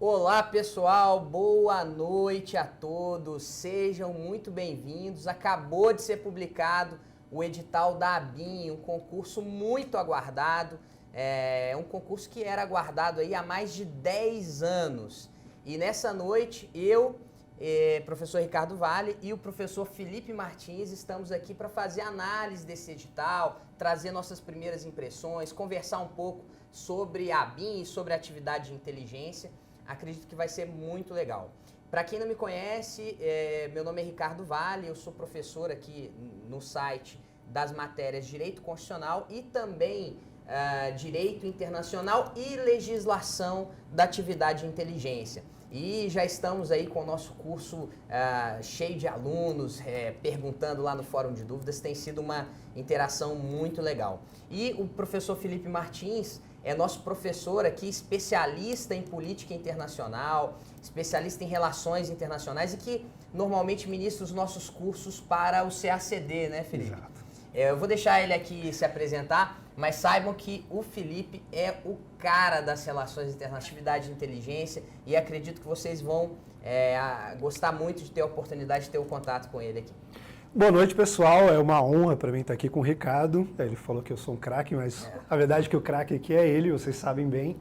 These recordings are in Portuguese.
Olá pessoal, boa noite a todos, sejam muito bem-vindos. Acabou de ser publicado o edital da ABIN, um concurso muito aguardado, um concurso que era aguardado aí há mais de 10 anos. E nessa noite eu, professor Ricardo Vale e o professor Felipe Martins estamos aqui para fazer análise desse edital, trazer nossas primeiras impressões, conversar um pouco sobre a ABIN e sobre a atividade de inteligência. Acredito que vai ser muito legal. Para quem não me conhece, meu nome é Ricardo Vale, eu sou professor aqui no site das matérias Direito Constitucional e também Direito Internacional e Legislação da Atividade de Inteligência. E já estamos aí com o nosso curso cheio de alunos, perguntando lá no Fórum de Dúvidas, tem sido uma interação muito legal. E o professor Felipe Martins é nosso professor aqui, especialista em política internacional, especialista em relações internacionais e que normalmente ministra os nossos cursos para o CACD, né, Felipe? Exato. Eu vou deixar ele aqui se apresentar, mas saibam que o Felipe é o cara das relações internacionais, atividade de inteligência, e acredito que vocês vão gostar muito de ter a oportunidade de ter o contato com ele aqui. Boa noite, pessoal. É uma honra para mim estar aqui com o Ricardo. Ele falou que eu sou um craque, mas a verdade é que o craque aqui é ele, vocês sabem bem.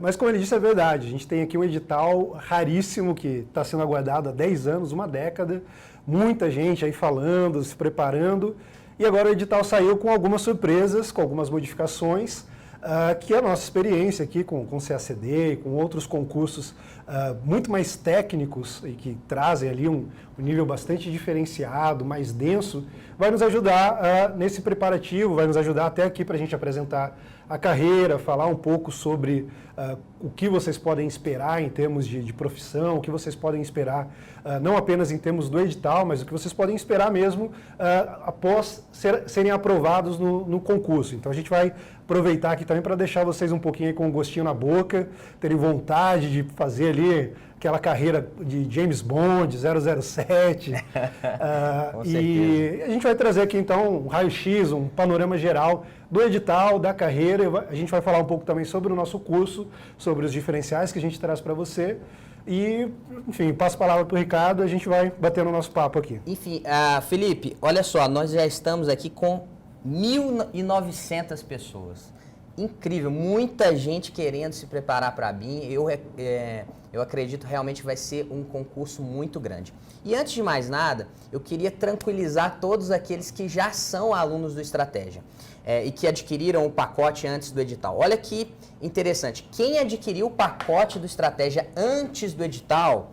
Mas como ele disse, é verdade. A gente tem aqui um edital raríssimo que está sendo aguardado há 10 anos, uma década. Muita gente aí falando, se preparando. E agora o edital saiu com algumas surpresas, com algumas modificações, que a nossa experiência aqui com o CACD e com outros concursos muito mais técnicos e que trazem ali um nível bastante diferenciado, mais denso, vai nos ajudar nesse preparativo, vai nos ajudar até aqui para a gente apresentar a carreira, falar um pouco sobre o que vocês podem esperar em termos de profissão, o que vocês podem esperar não apenas em termos do edital, mas o que vocês podem esperar mesmo após serem aprovados no concurso. Então a gente vai aproveitar aqui também para deixar vocês um pouquinho aí com um gostinho na boca, terem vontade de fazer ali aquela carreira de James Bond, 007. E a gente vai trazer aqui então um raio-x, um panorama geral do edital, da carreira. A gente vai falar um pouco também sobre o nosso curso, sobre os diferenciais que a gente traz para você. E, enfim, passo a palavra para o Ricardo, a gente vai batendo o nosso papo aqui. Enfim, Felipe, olha só, nós já estamos aqui com 1.900 pessoas. Incrível, muita gente querendo se preparar para a ABIN. Eu acredito realmente que vai ser um concurso muito grande. E antes de mais nada, eu queria tranquilizar todos aqueles que já são alunos do Estratégia e que adquiriram o pacote antes do edital. Olha que interessante, quem adquiriu o pacote do Estratégia antes do edital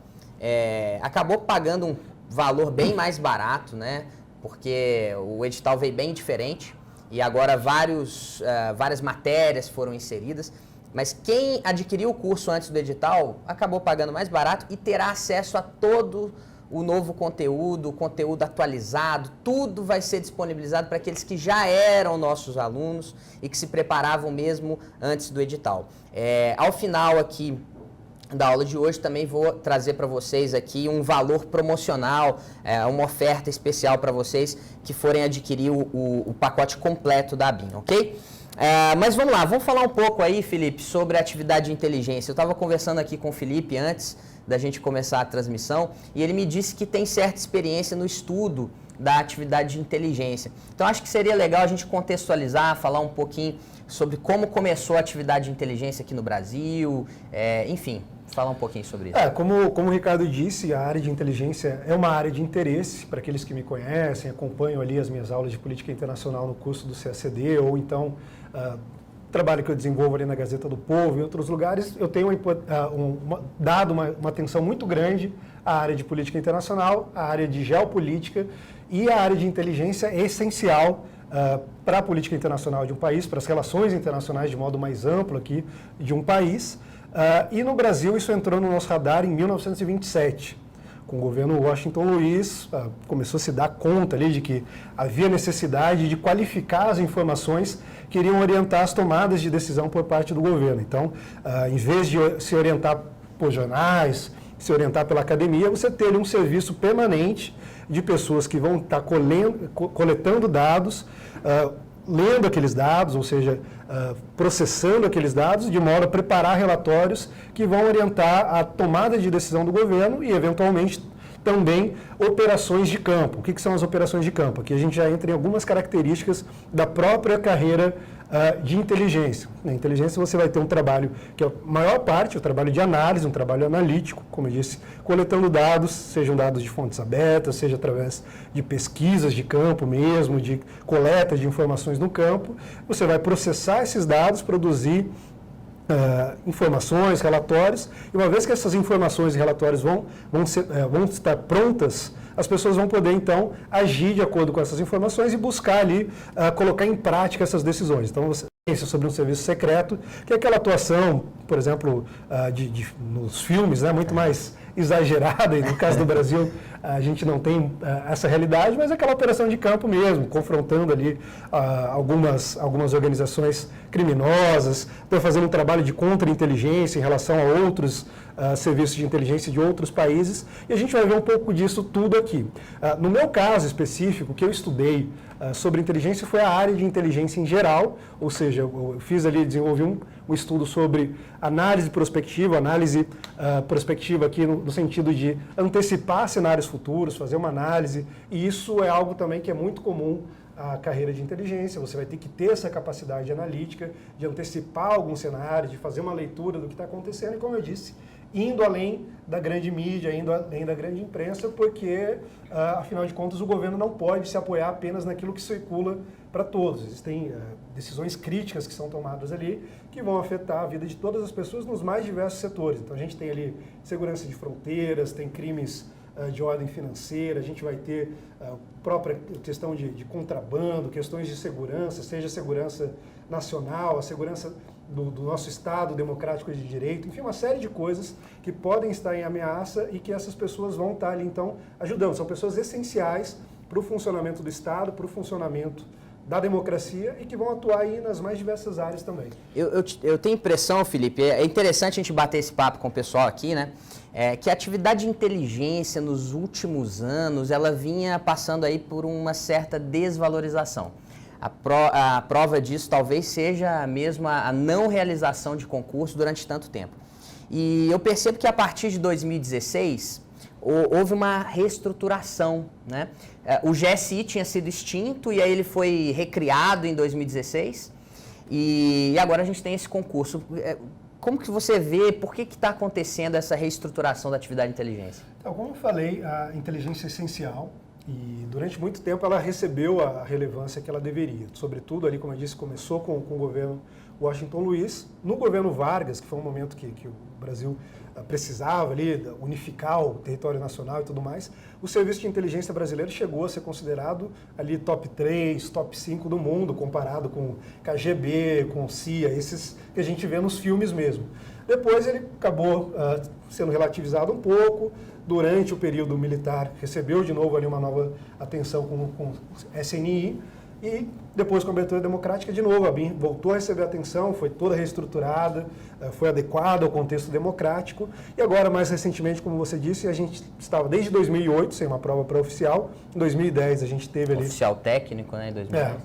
acabou pagando um valor bem mais barato, né? Porque o edital veio bem diferente. E agora várias matérias foram inseridas, mas quem adquiriu o curso antes do edital acabou pagando mais barato e terá acesso a todo o novo conteúdo, o conteúdo atualizado, tudo vai ser disponibilizado para aqueles que já eram nossos alunos e que se preparavam mesmo antes do edital. Ao final aqui da aula de hoje também vou trazer para vocês aqui um valor promocional, uma oferta especial para vocês que forem adquirir o pacote completo da ABIN, ok? Mas vamos lá, vamos falar um pouco aí, Felipe, sobre a atividade de inteligência. Eu estava conversando aqui com o Felipe antes da gente começar a transmissão e ele me disse que tem certa experiência no estudo da atividade de inteligência. Então acho que seria legal a gente contextualizar, falar um pouquinho sobre como começou a atividade de inteligência aqui no Brasil, enfim, falar um pouquinho sobre isso. Como o Ricardo disse, a área de inteligência é uma área de interesse para aqueles que me conhecem, acompanham ali as minhas aulas de política internacional no curso do CACD, ou então trabalho que eu desenvolvo ali na Gazeta do Povo e outros lugares. Eu tenho dado uma atenção muito grande à área de política internacional, à área de geopolítica, e a área de inteligência é essencial para a política internacional de um país, para as relações internacionais de modo mais amplo aqui de um país. E no Brasil isso entrou no nosso radar em 1927, com o governo Washington Luiz, começou a se dar conta ali de que havia necessidade de qualificar as informações que iriam orientar as tomadas de decisão por parte do governo. Então, em vez de se orientar por jornais, se orientar pela academia, você ter um serviço permanente de pessoas que vão estar coletando dados, lendo aqueles dados, ou seja, processando aqueles dados, de modo a preparar relatórios que vão orientar a tomada de decisão do governo e, eventualmente, também operações de campo. O que são as operações de campo? Aqui a gente já entra em algumas características da própria carreira de inteligência. Na inteligência você vai ter um trabalho que é a maior parte, o trabalho de análise, um trabalho analítico, como eu disse, coletando dados, sejam dados de fontes abertas, seja através de pesquisas de campo mesmo, de coleta de informações no campo. Você vai processar esses dados, produzir informações, relatórios, e uma vez que essas informações e relatórios vão estar prontas, as pessoas vão poder, então, agir de acordo com essas informações e buscar ali, colocar em prática essas decisões. Então, você pensa sobre um serviço secreto, que é aquela atuação, por exemplo, nos filmes, né, muito mais exagerada, e no caso do Brasil a gente não tem essa realidade, mas é aquela operação de campo mesmo, confrontando ali algumas organizações criminosas, estão fazendo um trabalho de contra-inteligência em relação a outros serviços de inteligência de outros países, e a gente vai ver um pouco disso tudo aqui. No meu caso específico, o que eu estudei sobre inteligência foi a área de inteligência em geral, ou seja, eu desenvolvi um estudo sobre análise prospectiva aqui no sentido de antecipar cenários futuros, fazer uma análise, e isso é algo também que é muito comum à carreira de inteligência. Você vai ter que ter essa capacidade analítica de antecipar algum cenário, de fazer uma leitura do que está acontecendo, e como eu disse, indo além da grande mídia, indo além da grande imprensa, porque, afinal de contas, o governo não pode se apoiar apenas naquilo que circula para todos. Existem decisões críticas que são tomadas ali que vão afetar a vida de todas as pessoas nos mais diversos setores. Então, a gente tem ali segurança de fronteiras, tem crimes de ordem financeira, a gente vai ter a própria questão de contrabando, questões de segurança, seja a segurança nacional, a segurança do nosso Estado democrático de direito, enfim, uma série de coisas que podem estar em ameaça e que essas pessoas vão estar ali, então, ajudando. São pessoas essenciais para o funcionamento do Estado, para o funcionamento da democracia e que vão atuar aí nas mais diversas áreas também. Eu tenho impressão, Felipe, é interessante a gente bater esse papo com o pessoal aqui, né? Que a atividade de inteligência nos últimos anos, ela vinha passando aí por uma certa desvalorização. A prova disso talvez seja mesmo a não realização de concurso durante tanto tempo. E eu percebo que a partir de 2016 houve uma reestruturação, né? O GSI tinha sido extinto e aí ele foi recriado em 2016 e agora a gente tem esse concurso. Como que você vê, por que está acontecendo essa reestruturação da atividade de inteligência? Então, como eu falei, a inteligência é essencial. E durante muito tempo ela recebeu a relevância que ela deveria. Sobretudo ali, como eu disse, começou com o governo Washington Luiz. No governo Vargas, que foi um momento que o Brasil precisava ali unificar o território nacional e tudo mais, o serviço de inteligência brasileiro chegou a ser considerado ali top 3, top 5 do mundo, comparado com KGB, com CIA, esses que a gente vê nos filmes mesmo. Depois ele acabou sendo relativizado um pouco. Durante o período militar, recebeu de novo ali uma nova atenção com SNI e depois com a abertura democrática, de novo, a BIM voltou a receber atenção, foi toda reestruturada, foi adequada ao contexto democrático e agora, mais recentemente, como você disse, a gente estava desde 2008 sem uma prova pré-oficial, em 2010 a gente teve ali... Oficial técnico, né, em 2010.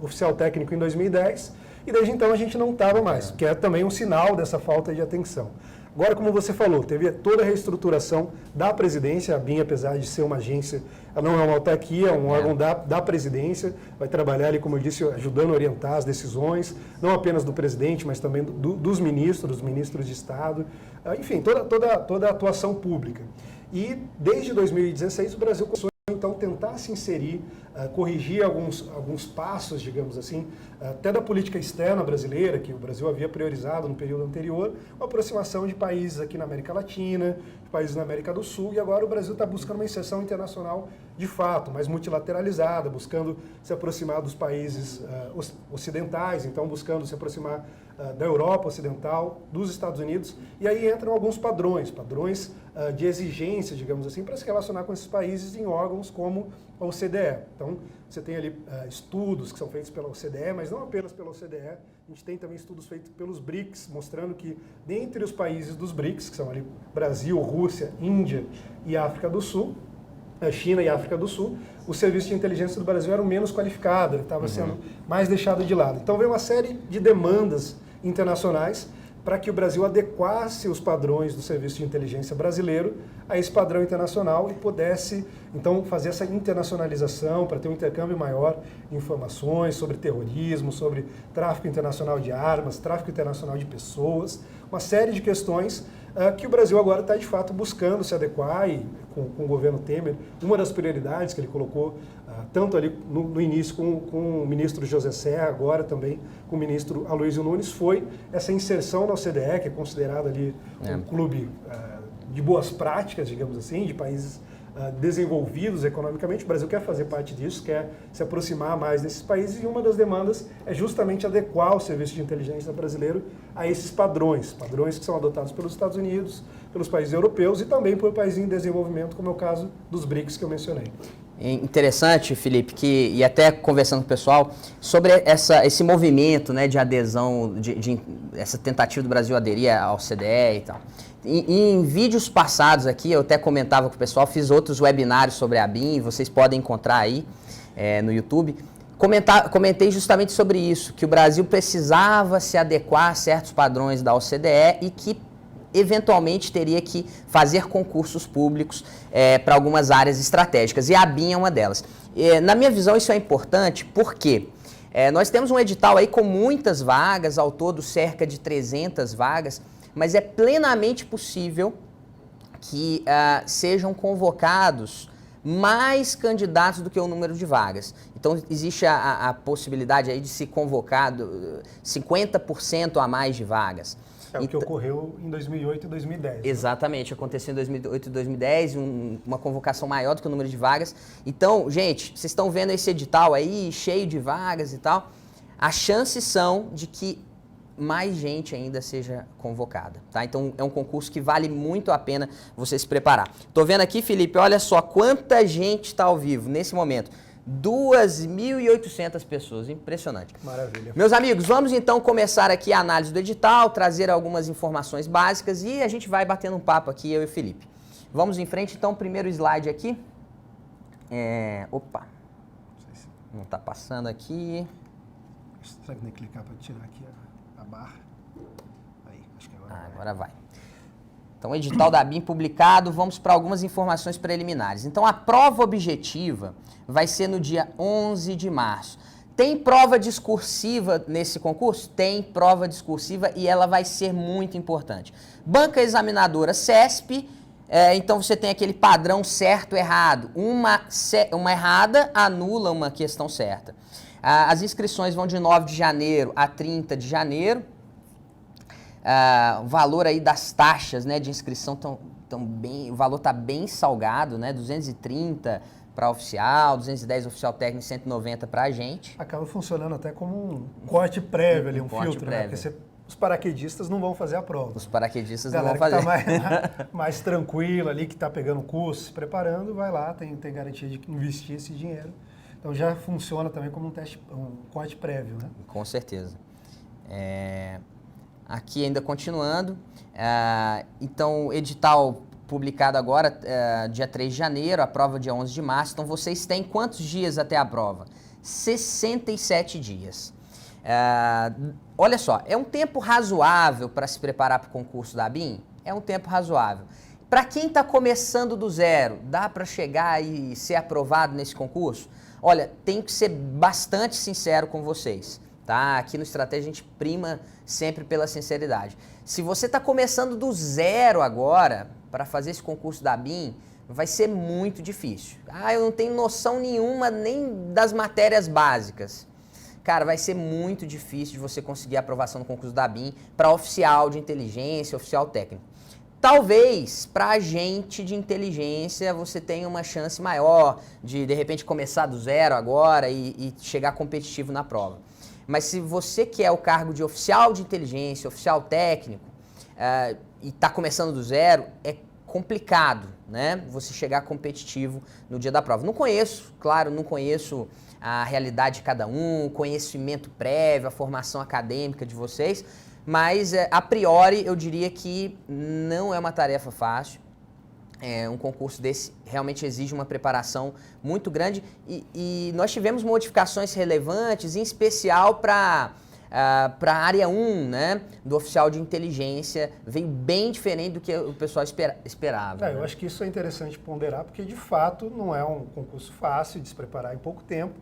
Oficial técnico em 2010 e desde então a gente não estava mais, que é também um sinal dessa falta de atenção. Agora, como você falou, teve toda a reestruturação da presidência, a BIM, apesar de ser uma agência, ela não é uma autarquia, é um órgão da presidência, vai trabalhar ali, como eu disse, ajudando a orientar as decisões, não apenas do presidente, mas também dos ministros de Estado, enfim, toda a atuação pública. E desde 2016 o Brasil começou então tentar se inserir, corrigir alguns passos, digamos assim, até da política externa brasileira, que o Brasil havia priorizado no período anterior, uma aproximação de países aqui na América Latina, de países na América do Sul, e agora o Brasil está buscando uma inserção internacional de fato, mais multilateralizada, buscando se aproximar dos países ocidentais, então buscando se aproximar da Europa Ocidental, dos Estados Unidos, e aí entram alguns padrões de exigência, digamos assim, para se relacionar com esses países em órgãos como a OCDE. Então, você tem ali estudos que são feitos pela OCDE, mas não apenas pela OCDE, a gente tem também estudos feitos pelos BRICS, mostrando que dentre os países dos BRICS, que são ali Brasil, Rússia, Índia e África do Sul, China e África do Sul, o serviço de inteligência do Brasil era o menos qualificado, ele estava sendo mais deixado de lado. Então veio uma série de demandas internacionais para que o Brasil adequasse os padrões do serviço de inteligência brasileiro a esse padrão internacional e pudesse, então, fazer essa internacionalização para ter um intercâmbio maior de informações sobre terrorismo, sobre tráfico internacional de armas, tráfico internacional de pessoas, uma série de questões que o Brasil agora está, de fato, buscando se adequar e, com o governo Temer, uma das prioridades que ele colocou, tanto ali no início com o ministro José Serra, agora também com o ministro Aloysio Nunes, foi essa inserção na OCDE, que é considerado ali um clube de boas práticas, digamos assim, de países desenvolvidos economicamente. O Brasil quer fazer parte disso, quer se aproximar mais desses países, e uma das demandas é justamente adequar o serviço de inteligência brasileiro a esses padrões que são adotados pelos Estados Unidos, pelos países europeus e também por países em desenvolvimento, como é o caso dos BRICS que eu mencionei. Interessante, Felipe, e até conversando com o pessoal, sobre esse movimento, né, de adesão, essa tentativa do Brasil aderir ao OCDE e tal. Em vídeos passados aqui, eu até comentava com o pessoal, fiz outros webinários sobre a BIM, vocês podem encontrar aí no YouTube. Comentei justamente sobre isso, que o Brasil precisava se adequar a certos padrões da OCDE e que eventualmente teria que fazer concursos públicos para algumas áreas estratégicas, e a BIM é uma delas. Na minha visão, isso é importante porque nós temos um edital aí com muitas vagas, ao todo cerca de 300 vagas, mas é plenamente possível que sejam convocados mais candidatos do que o número de vagas. Então, existe a possibilidade aí de se convocar 50% a mais de vagas. É o que ocorreu em 2008 e 2010. Exatamente, aconteceu em 2008 e 2010, uma convocação maior do que o número de vagas. Então, gente, vocês estão vendo esse edital aí, cheio de vagas e tal. As chances são de que mais gente ainda seja convocada, tá? Então, é um concurso que vale muito a pena você se preparar. Tô vendo aqui, Felipe, olha só quanta gente está ao vivo nesse momento. 2.800 pessoas, impressionante. Maravilha. Meus amigos, vamos então começar aqui a análise do edital, trazer algumas informações básicas e a gente vai batendo um papo aqui, eu e o Felipe. Vamos em frente, então, primeiro slide aqui. Opa, não está passando aqui. Será que tem que clicar para tirar aqui a barra? Aí, acho que agora vai. Então, edital da BIM publicado, vamos para algumas informações preliminares. Então, a prova objetiva vai ser no dia 11 de março. Tem prova discursiva nesse concurso? Tem prova discursiva e ela vai ser muito importante. Banca examinadora CESP, então você tem aquele padrão certo, errado. Uma errada anula uma questão certa. As inscrições vão de 9 de janeiro a 30 de janeiro. O valor aí das taxas, né, de inscrição o valor está bem salgado, né, 230 para oficial, 210 oficial técnico, 190 para a gente. Acaba funcionando até como um corte prévio ali, um filtro, prévio, né? Porque os paraquedistas não vão fazer a prova. Os paraquedistas não vão fazer. Galera que está mais tranquilo ali, que está pegando o curso, se preparando, vai lá, tem garantia de investir esse dinheiro. Então já funciona também como um corte prévio, né? Com certeza. Aqui ainda continuando, então edital publicado agora, dia 3 de janeiro, a prova dia 11 de março, então vocês têm quantos dias até a prova? 67 dias. Olha só, é um tempo razoável para se preparar para o concurso da BIM? É um tempo razoável. Para quem está começando do zero, dá para chegar e ser aprovado nesse concurso? Olha, tenho que ser bastante sincero com vocês. Tá? Aqui no Estratégia a gente prima sempre pela sinceridade. Se você está começando do zero agora para fazer esse concurso da BIM, vai ser muito difícil. Eu não tenho noção nenhuma nem das matérias básicas. Cara, vai ser muito difícil de você conseguir a aprovação no concurso da BIM para oficial de inteligência, oficial técnico. Talvez para agente de inteligência você tenha uma chance maior de repente começar do zero agora e chegar competitivo na prova. Mas se você quer o cargo de oficial de inteligência, oficial técnico, e está começando do zero, é complicado, né? Você chegar competitivo no dia da prova. Não conheço a realidade de cada um, o conhecimento prévio, a formação acadêmica de vocês, mas a priori eu diria que não é uma tarefa fácil. Um concurso desse realmente exige uma preparação muito grande e nós tivemos modificações relevantes, em especial para a área 1, né, do oficial de inteligência, veio bem diferente do que o pessoal esperava. Eu acho que isso é interessante ponderar, porque de fato não é um concurso fácil de se preparar em pouco tempo,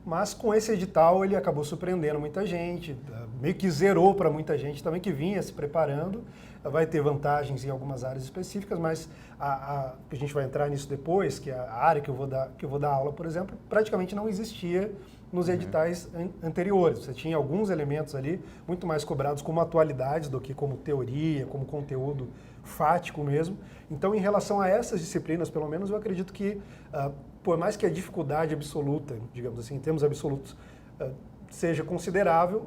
mas com esse edital ele acabou surpreendendo muita gente, meio que zerou para muita gente também que vinha se preparando. Vai ter vantagens em algumas áreas específicas, mas a gente vai entrar nisso depois, que é a área que eu vou dar aula, por exemplo, praticamente não existia nos editais anteriores. Você tinha alguns elementos ali muito mais cobrados como atualidades do que como teoria, como conteúdo fático mesmo. Então, em relação a essas disciplinas, pelo menos, eu acredito que, por mais que a dificuldade absoluta, digamos assim, em termos absolutos, seja considerável.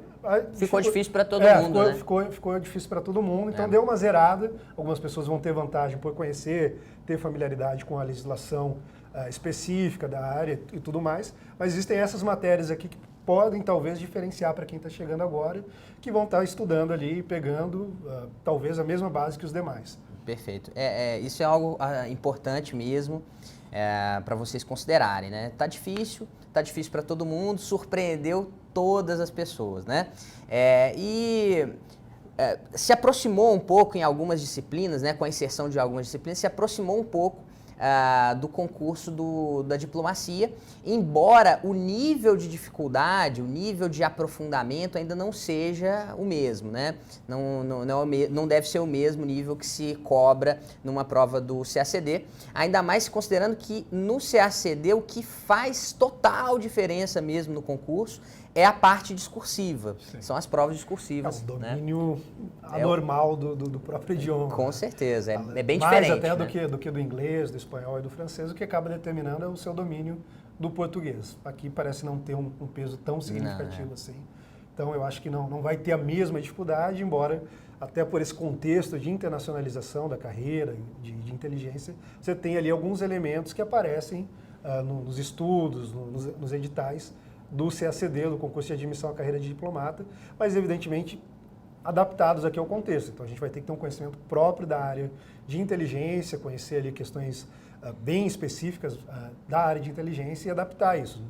Ficou difícil para todo mundo, né? Ficou difícil para todo mundo, então deu uma zerada. Algumas pessoas vão ter vantagem por conhecer, ter familiaridade com a legislação específica da área e tudo mais, mas existem essas matérias aqui que podem talvez diferenciar para quem está chegando agora, que vão estar estudando ali e pegando talvez a mesma base que os demais. Perfeito. Isso é algo importante mesmo para vocês considerarem, né? Tá difícil para todo mundo, surpreendeu todas as pessoas, né? Se aproximou um pouco em algumas disciplinas, né? Com a inserção de algumas disciplinas, se aproximou um pouco do concurso da diplomacia, embora o nível de dificuldade, o nível de aprofundamento ainda não seja o mesmo, né? Não deve ser o mesmo nível que se cobra numa prova do CACD, ainda mais considerando que no CACD o que faz total diferença mesmo no concurso é a parte discursiva. Sim. São as provas discursivas. O domínio anormal do próprio idioma. Com certeza, é bem mais diferente. Mais até do que do inglês, do espanhol e do francês, o que acaba determinando é o seu domínio do português. Aqui parece não ter um peso tão significativo assim. Então eu acho que não vai ter a mesma dificuldade, embora até por esse contexto de internacionalização da carreira, de inteligência, você tem ali alguns elementos que aparecem nos estudos, nos editais, do CACD, do concurso de admissão à carreira de diplomata, mas evidentemente adaptados aqui ao contexto. Então a gente vai ter que ter um conhecimento próprio da área de inteligência, conhecer ali questões bem específicas da área de inteligência e adaptar isso.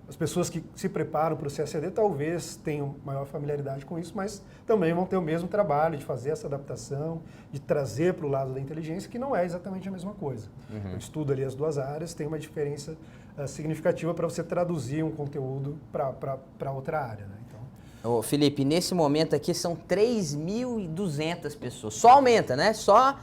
As pessoas que se preparam para o CACD talvez tenham maior familiaridade com isso, mas também vão ter o mesmo trabalho de fazer essa adaptação, de trazer para o lado da inteligência, que não é exatamente a mesma coisa. Eu estudo ali as duas áreas, tem uma diferença significativa para você traduzir um conteúdo para outra área, né? Então... Ô, Felipe, nesse momento aqui são 3.200 pessoas. Só aumenta, né? Só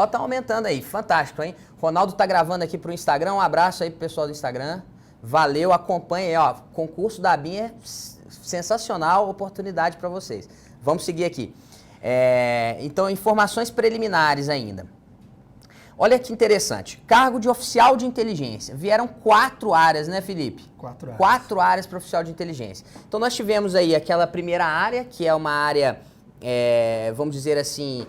tá aumentando aí. Fantástico, hein? Ronaldo tá gravando aqui pro Instagram. Um abraço aí pro pessoal do Instagram. Valeu, acompanhe aí, ó. Concurso da ABIN é sensacional, oportunidade para vocês. Vamos seguir aqui. Então, informações preliminares ainda. Olha que interessante. Cargo de oficial de inteligência. Vieram 4 áreas, né, Felipe? 4 áreas. 4 áreas para oficial de inteligência. Então, nós tivemos aí aquela primeira área, que é uma área, vamos dizer assim,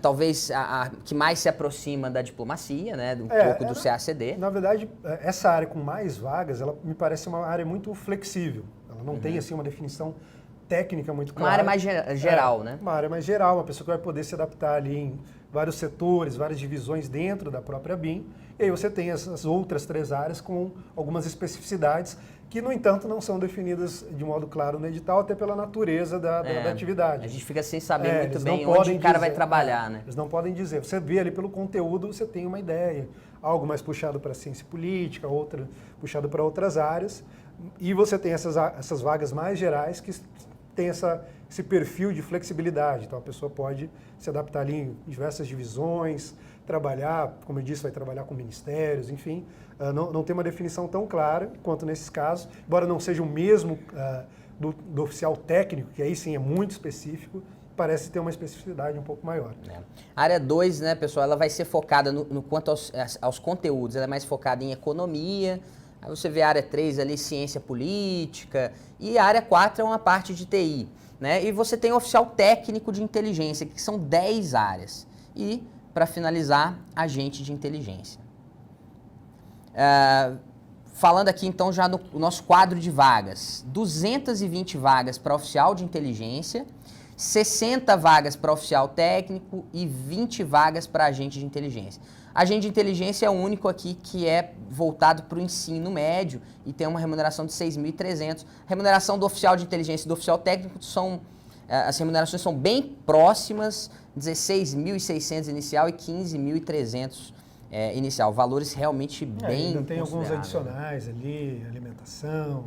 talvez a que mais se aproxima da diplomacia, né? Um pouco do CACD. Na verdade, essa área com mais vagas, ela me parece uma área muito flexível. Ela não tem, assim, uma definição técnica muito clara. Uma área mais geral, né? Uma área mais geral, uma pessoa que vai poder se adaptar ali em vários setores, várias divisões dentro da própria BIM. E aí você tem essas outras 3 áreas com algumas especificidades que, no entanto, não são definidas de modo claro no edital, até pela natureza da atividade. A gente fica sem saber muito bem onde o cara vai trabalhar, né? Eles não podem dizer. Você vê ali pelo conteúdo, você tem uma ideia. Algo mais puxado para a ciência política, outra puxado para outras áreas. E você tem essas vagas mais gerais que tem esse perfil de flexibilidade. Então, a pessoa pode se adaptar ali em diversas divisões, trabalhar, como eu disse, vai trabalhar com ministérios, enfim. Não tem uma definição tão clara quanto nesses casos, embora não seja o mesmo do oficial técnico, que aí sim é muito específico, parece ter uma especificidade um pouco maior. A área 2, né, pessoal, ela vai ser focada no quanto aos conteúdos, ela é mais focada em economia. Aí você vê a área 3 ali, ciência política, e a área 4 é uma parte de TI, né? E você tem o oficial técnico de inteligência, que são 10 áreas. E, para finalizar, agente de inteligência. Falando aqui, então, já no nosso quadro de vagas. 220 vagas para oficial de inteligência, 60 vagas para oficial técnico e 20 vagas para agente de inteligência. Agente de inteligência é o único aqui que é voltado para o ensino médio e tem uma remuneração de 6.300. Remuneração do oficial de inteligência e do oficial técnico as remunerações são bem próximas, 16.600 inicial e 15.300 inicial. Valores realmente bem ainda tem alguns adicionais ali, alimentação,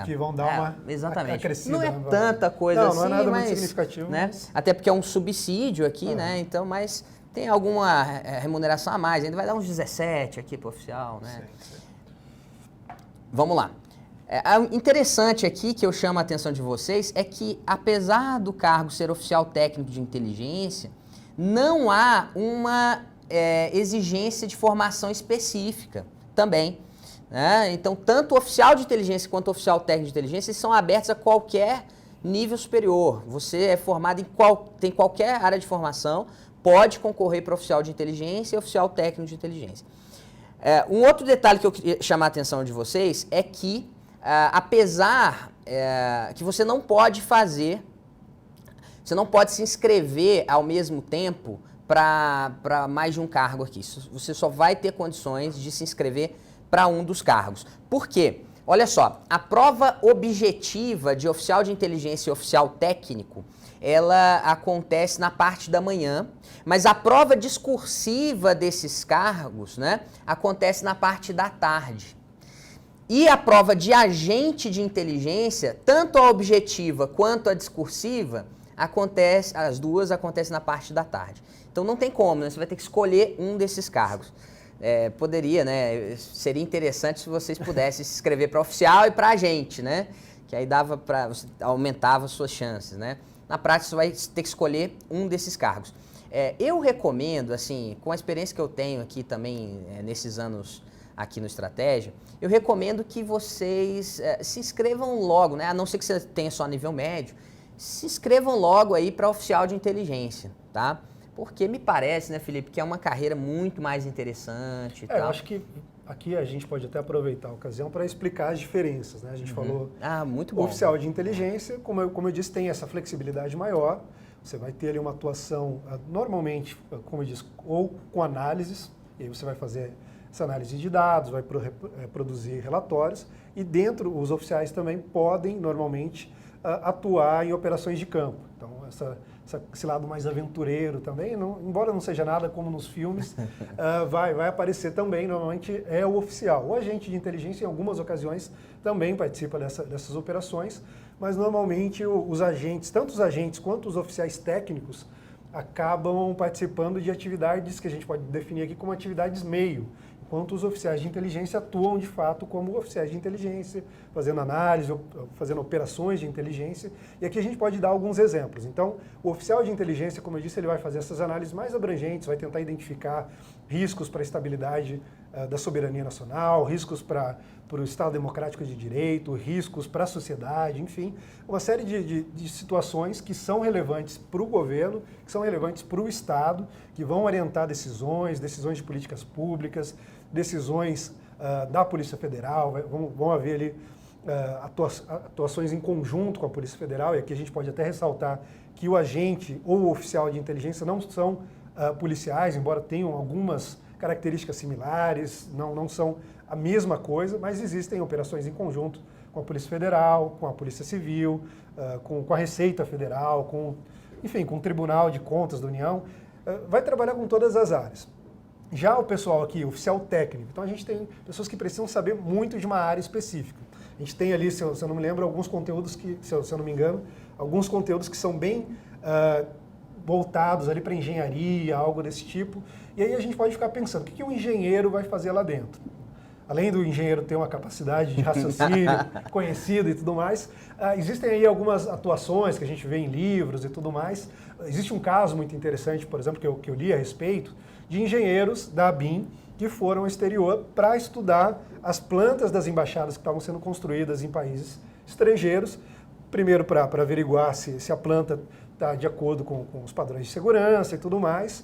que vão dar uma acrescida. Não é tanta coisa assim, não é nada mas, muito significativo. Né? Mas... Até porque é um subsídio aqui, né? Então, mas tem alguma remuneração a mais, ainda vai dar uns 17 aqui para o oficial, né? Sim. Vamos lá. Interessante aqui que eu chamo a atenção de vocês é que, apesar do cargo ser oficial técnico de inteligência, não há uma exigência de formação específica também. Né? Então, tanto o oficial de inteligência quanto o oficial técnico de inteligência são abertos a qualquer nível superior. Você é formado tem qualquer área de formação, pode concorrer para oficial de inteligência e oficial técnico de inteligência. Um outro detalhe que eu queria chamar a atenção de vocês é que, apesar que você não pode se inscrever ao mesmo tempo para mais de um cargo aqui. Você só vai ter condições de se inscrever para um dos cargos. Por quê? Olha só, a prova objetiva de oficial de inteligência e oficial técnico, ela acontece na parte da manhã, mas a prova discursiva desses cargos, né, acontece na parte da tarde. E a prova de agente de inteligência, tanto a objetiva quanto a discursiva, as duas acontecem na parte da tarde. Então não tem como, né? Você vai ter que escolher um desses cargos. Poderia, né? Seria interessante se vocês pudessem se inscrever para oficial e para agente, né? Que aí aumentava as suas chances, né? Na prática, você vai ter que escolher um desses cargos. Eu recomendo, assim, com a experiência que eu tenho aqui também nesses anos aqui no Estratégia, eu recomendo que vocês se inscrevam logo, né? A não ser que você tenha só nível médio, se inscrevam logo aí para oficial de inteligência, tá? Porque me parece, né, Felipe, que é uma carreira muito mais interessante e tal. Eu acho que aqui a gente pode até aproveitar a ocasião para explicar as diferenças, né? A gente falou muito bom. Oficial de inteligência, como eu disse, tem essa flexibilidade maior. Você vai ter ali uma atuação, normalmente, como eu disse, ou com análises, e aí você vai fazer essa análise de dados, vai produzir relatórios, e dentro os oficiais também podem, normalmente, atuar em operações de campo. Então, esse lado mais aventureiro também, embora não seja nada como nos filmes, vai aparecer também, normalmente é o oficial. O agente de inteligência, em algumas ocasiões, também participa dessas operações, mas normalmente os agentes, tanto os agentes quanto os oficiais técnicos, acabam participando de atividades que a gente pode definir aqui como atividades meio, enquanto os oficiais de inteligência atuam de fato como oficiais de inteligência, fazendo análise, fazendo operações de inteligência. E aqui a gente pode dar alguns exemplos. Então, o oficial de inteligência, como eu disse, ele vai fazer essas análises mais abrangentes, vai tentar identificar riscos para a estabilidade da soberania nacional, riscos para o Estado Democrático de Direito, riscos para a sociedade, enfim, uma série de situações que são relevantes para o governo, que são relevantes para o Estado, que vão orientar decisões de políticas públicas, decisões da Polícia Federal, vão haver ali atuações em conjunto com a Polícia Federal, e aqui a gente pode até ressaltar que o agente ou o oficial de inteligência não são policiais, embora tenham algumas características similares, não são a mesma coisa, mas existem operações em conjunto com a Polícia Federal, com a Polícia Civil, com a Receita Federal, enfim, com o Tribunal de Contas da União, vai trabalhar com todas as áreas. Já o pessoal aqui, oficial técnico, então a gente tem pessoas que precisam saber muito de uma área específica. A gente tem ali, se eu não me lembro, alguns conteúdos que, se eu não me engano, alguns conteúdos que são bem voltados ali para engenharia, algo desse tipo. E aí a gente pode ficar pensando, o que um engenheiro vai fazer lá dentro? Além do engenheiro ter uma capacidade de raciocínio conhecida e tudo mais, existem aí algumas atuações que a gente vê em livros e tudo mais. Existe um caso muito interessante, por exemplo, que eu li a respeito, de engenheiros da ABIN que foram ao exterior para estudar as plantas das embaixadas que estavam sendo construídas em países estrangeiros, primeiro para averiguar se a planta está de acordo com os padrões de segurança e tudo mais,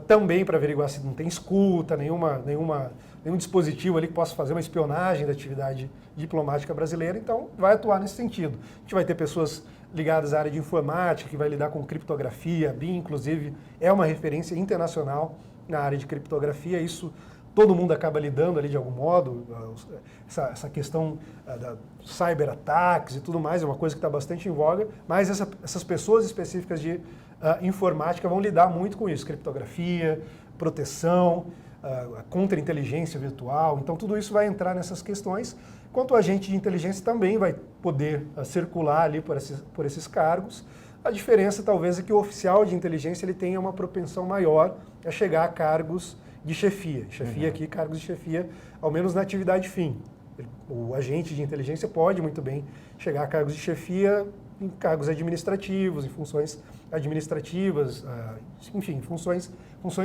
também para averiguar se não tem escuta, nenhum dispositivo ali que possa fazer uma espionagem da atividade diplomática brasileira, então vai atuar nesse sentido. A gente vai ter pessoas ligadas à área de informática, que vai lidar com criptografia, a BIM, inclusive, é uma referência internacional na área de criptografia, isso todo mundo acaba lidando ali de algum modo, essa questão da cyberataques e tudo mais, é uma coisa que está bastante em voga, mas essas pessoas específicas de informática vão lidar muito com isso, criptografia, proteção, contra-inteligência virtual, então tudo isso vai entrar nessas questões, enquanto o agente de inteligência também vai poder circular ali por esses cargos. A diferença talvez é que o oficial de inteligência ele tenha uma propensão maior a chegar a cargos de chefia. Chefia aqui, cargos de chefia, ao menos na atividade fim. O agente de inteligência pode muito bem chegar a cargos de chefia em cargos administrativos, em funções administrativas, enfim, funções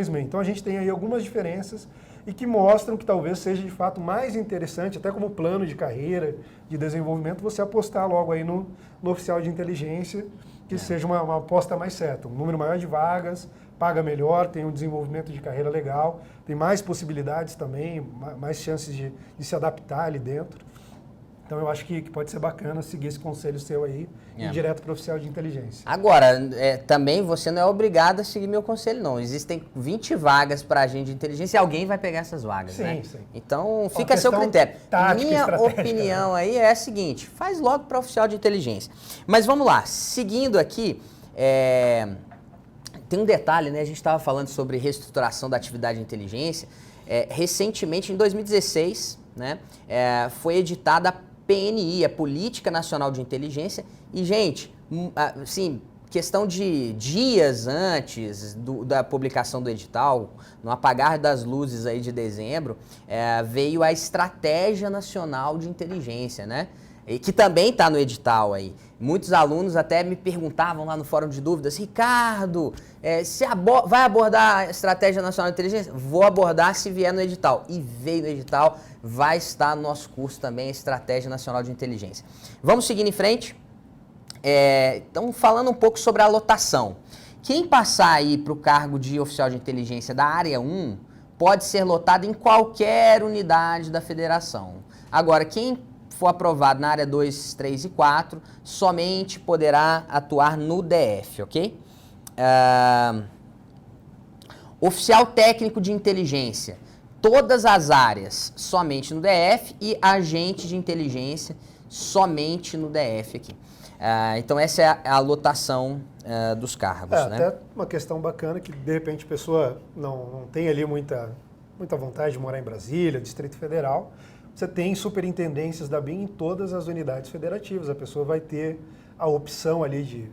meio. Então a gente tem aí algumas diferenças e que mostram que talvez seja de fato mais interessante, até como plano de carreira, de desenvolvimento, você apostar logo aí no oficial de inteligência, que seja uma aposta mais certa, um número maior de vagas, paga melhor, tem um desenvolvimento de carreira legal, tem mais possibilidades também, mais chances de se adaptar ali dentro. Então eu acho que pode ser bacana seguir esse conselho seu aí e ir direto para o oficial de inteligência. Agora, também você não é obrigado a seguir meu conselho, não. Existem 20 vagas para agente de inteligência e alguém vai pegar essas vagas, né? Sim. Então fica a seu critério. Minha opinião né? aí é a seguinte, faz logo para oficial de inteligência. Mas vamos lá, seguindo aqui, tem um detalhe, né? A gente estava falando sobre reestruturação da atividade de inteligência. Recentemente, em 2016, né, foi editada a PNI, a Política Nacional de Inteligência, e, gente, assim, questão de dias antes da publicação do edital, no apagar das luzes aí de dezembro, veio a Estratégia Nacional de Inteligência, né? E que também está no edital aí. Muitos alunos até me perguntavam lá no fórum de dúvidas, Ricardo, vai abordar a Estratégia Nacional de Inteligência? Vou abordar se vier no edital. E veio no edital, vai estar no nosso curso também, a Estratégia Nacional de Inteligência. Vamos seguir em frente? Então, falando um pouco sobre a lotação. Quem passar aí para o cargo de oficial de inteligência da área 1, pode ser lotado em qualquer unidade da federação. Agora, quem for aprovado na área 2, 3 e 4, somente poderá atuar no DF, ok? Oficial técnico de inteligência, todas as áreas somente no DF e agente de inteligência somente no DF aqui. Então essa é a lotação dos cargos. Né? Até uma questão bacana que de repente a pessoa não tem ali muita vontade de morar em Brasília, Distrito Federal. Você tem superintendências da BIM em todas as unidades federativas. A pessoa vai ter a opção ali de...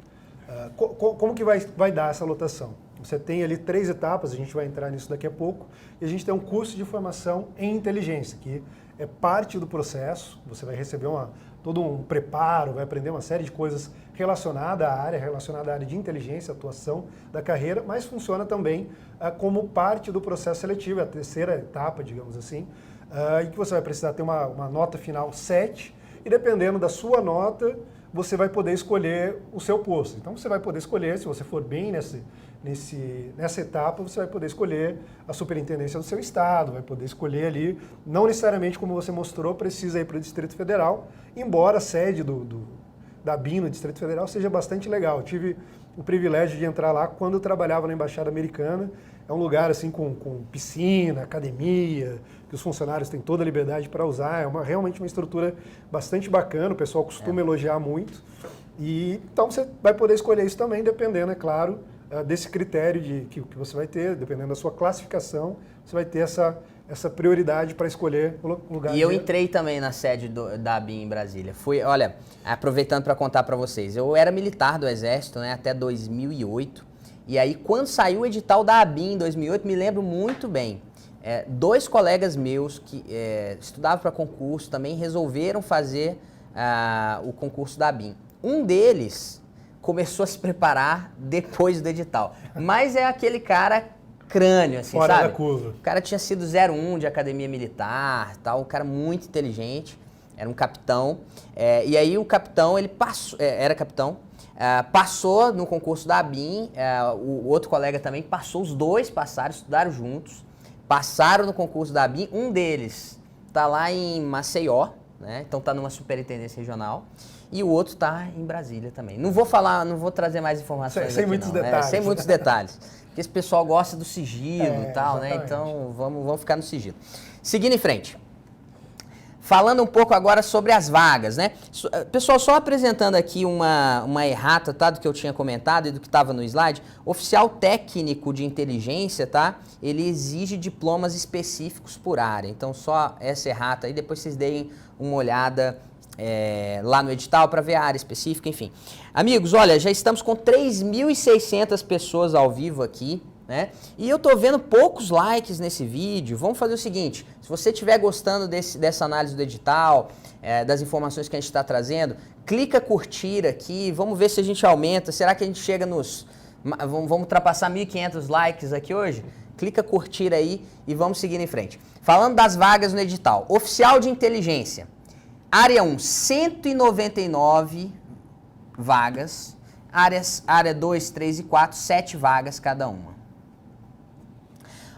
como que vai dar essa lotação? Você tem ali 3 etapas, a gente vai entrar nisso daqui a pouco, e a gente tem um curso de formação em inteligência, que é parte do processo. Você vai receber todo um preparo, vai aprender uma série de coisas relacionada à área de inteligência, atuação da carreira, mas funciona também como parte do processo seletivo, é a 3ª etapa, digamos assim, em que você vai precisar ter uma nota final 7, e dependendo da sua nota, você vai poder escolher o seu posto. Então você vai poder escolher, se você for bem nessa etapa, você vai poder escolher a superintendência do seu estado, vai poder escolher ali, não necessariamente como você mostrou, precisa ir para o Distrito Federal, embora a sede da BIM no Distrito Federal seja bastante legal. Eu tive o privilégio de entrar lá quando eu trabalhava na Embaixada Americana. É um lugar assim com piscina, academia, que os funcionários têm toda a liberdade para usar. É realmente uma estrutura bastante bacana, o pessoal costuma elogiar muito. E então você vai poder escolher isso também, dependendo, é claro, desse critério que você vai ter, dependendo da sua classificação, você vai ter essa prioridade para escolher o lugar. E eu entrei também na sede da BIM em Brasília. Olha, aproveitando para contar para vocês, eu era militar do Exército, né, até 2008. E aí, quando saiu o edital da ABIN em 2008, me lembro muito bem, 2 colegas meus que estudavam para concurso também resolveram fazer o concurso da ABIN. Um deles começou a se preparar depois do edital, mas é aquele cara crânio, assim, fora sabe? da curva. O cara tinha sido 01 de academia militar, tal, um cara muito inteligente, era um capitão, e aí o capitão, ele passou, era capitão, passou no concurso da ABIN, o outro colega também passou, os 2 passaram, estudaram juntos, passaram no concurso da ABIN, um deles está lá em Maceió, né? Então está numa superintendência regional. E o outro está em Brasília também. Não vou trazer mais informações sem aqui, muitos detalhes. Sem muitos detalhes. Porque esse pessoal gosta do sigilo e tal, exatamente. né? Então vamos ficar no sigilo. Seguindo em frente. Falando um pouco agora sobre as vagas, né? Pessoal, só apresentando aqui uma errata, tá? Do que eu tinha comentado e do que estava no slide. Oficial técnico de inteligência, tá? Ele exige diplomas específicos por área. Então, só essa errata aí, depois vocês deem uma olhada lá no edital para ver a área específica, enfim. Amigos, olha, já estamos com 3.600 pessoas ao vivo aqui, né? E eu tô vendo poucos likes nesse vídeo. Vamos fazer o seguinte, se você estiver gostando dessa análise do edital, das informações que a gente está trazendo, clica curtir aqui, vamos ver se a gente aumenta. Será que a gente chega nos... Vamos ultrapassar 1.500 likes aqui hoje? Clica curtir aí e vamos seguir em frente. Falando das vagas no edital, oficial de inteligência, área 1, 199 vagas, área 2, 3 e 4, 7 vagas cada uma.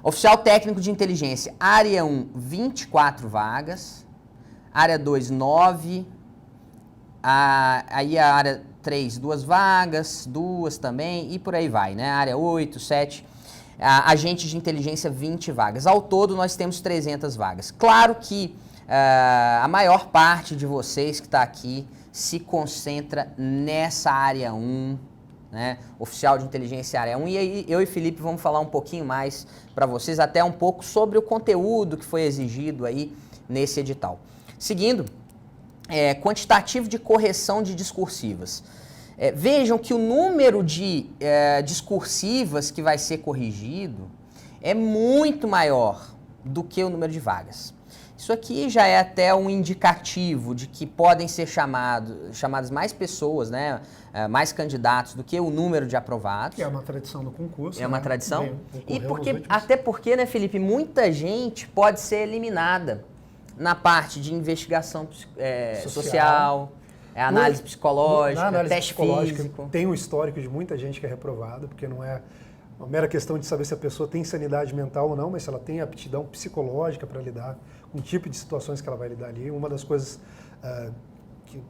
Oficial técnico de inteligência, área 1, 24 vagas, área 2, 9, aí a área 3, 2 vagas, 2 também, e por aí vai, né? Área 8, 7, agente de inteligência, 20 vagas. Ao todo, nós temos 300 vagas. Claro que a maior parte de vocês que está aqui se concentra nessa área 1, né? Oficial de inteligência área 1, e aí eu e Felipe vamos falar um pouquinho mais para vocês, até um pouco sobre o conteúdo que foi exigido aí nesse edital. Seguindo, quantitativo de correção de discursivas. Vejam que o número de discursivas que vai ser corrigido é muito maior do que o número de vagas. Isso aqui já é até um indicativo de que podem ser chamadas mais pessoas, né, mais candidatos do que o número de aprovados. Que é uma tradição do concurso. É uma tradição. E até porque, né, Felipe, muita gente pode ser eliminada na parte de investigação social, análise psicológica, teste físico. Tem um histórico de muita gente que é reprovada, porque não é uma mera questão de saber se a pessoa tem sanidade mental ou não, mas se ela tem aptidão psicológica para lidar com o tipo de situações que ela vai lidar ali. Uma das coisas que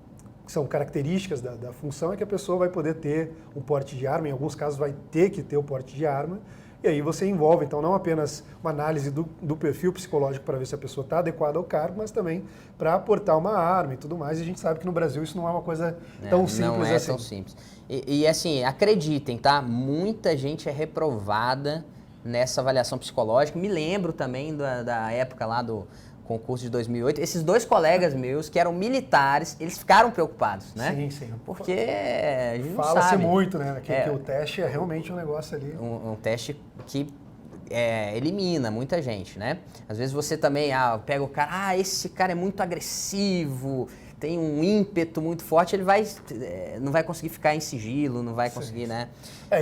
são características da função é que a pessoa vai poder ter um porte de arma, em alguns casos vai ter que ter o porte de arma, e aí você envolve, então, não apenas uma análise do perfil psicológico para ver se a pessoa está adequada ao cargo, mas também para aportar uma arma e tudo mais, e a gente sabe que no Brasil isso não é uma coisa tão simples assim. Não é tão simples. E assim, acreditem, tá? Muita gente é reprovada nessa avaliação psicológica. Me lembro também da época lá do concurso de 2008. Esses dois colegas meus, que eram militares, eles ficaram preocupados, né? Sim, sim. Porque a gente não sabe. Fala-se muito, né? Que o teste é realmente um negócio ali. Um teste que elimina muita gente, né? Às vezes você também pega o cara, esse cara é muito agressivo, tem um ímpeto muito forte, ele não vai conseguir ficar em sigilo, não vai conseguir, né?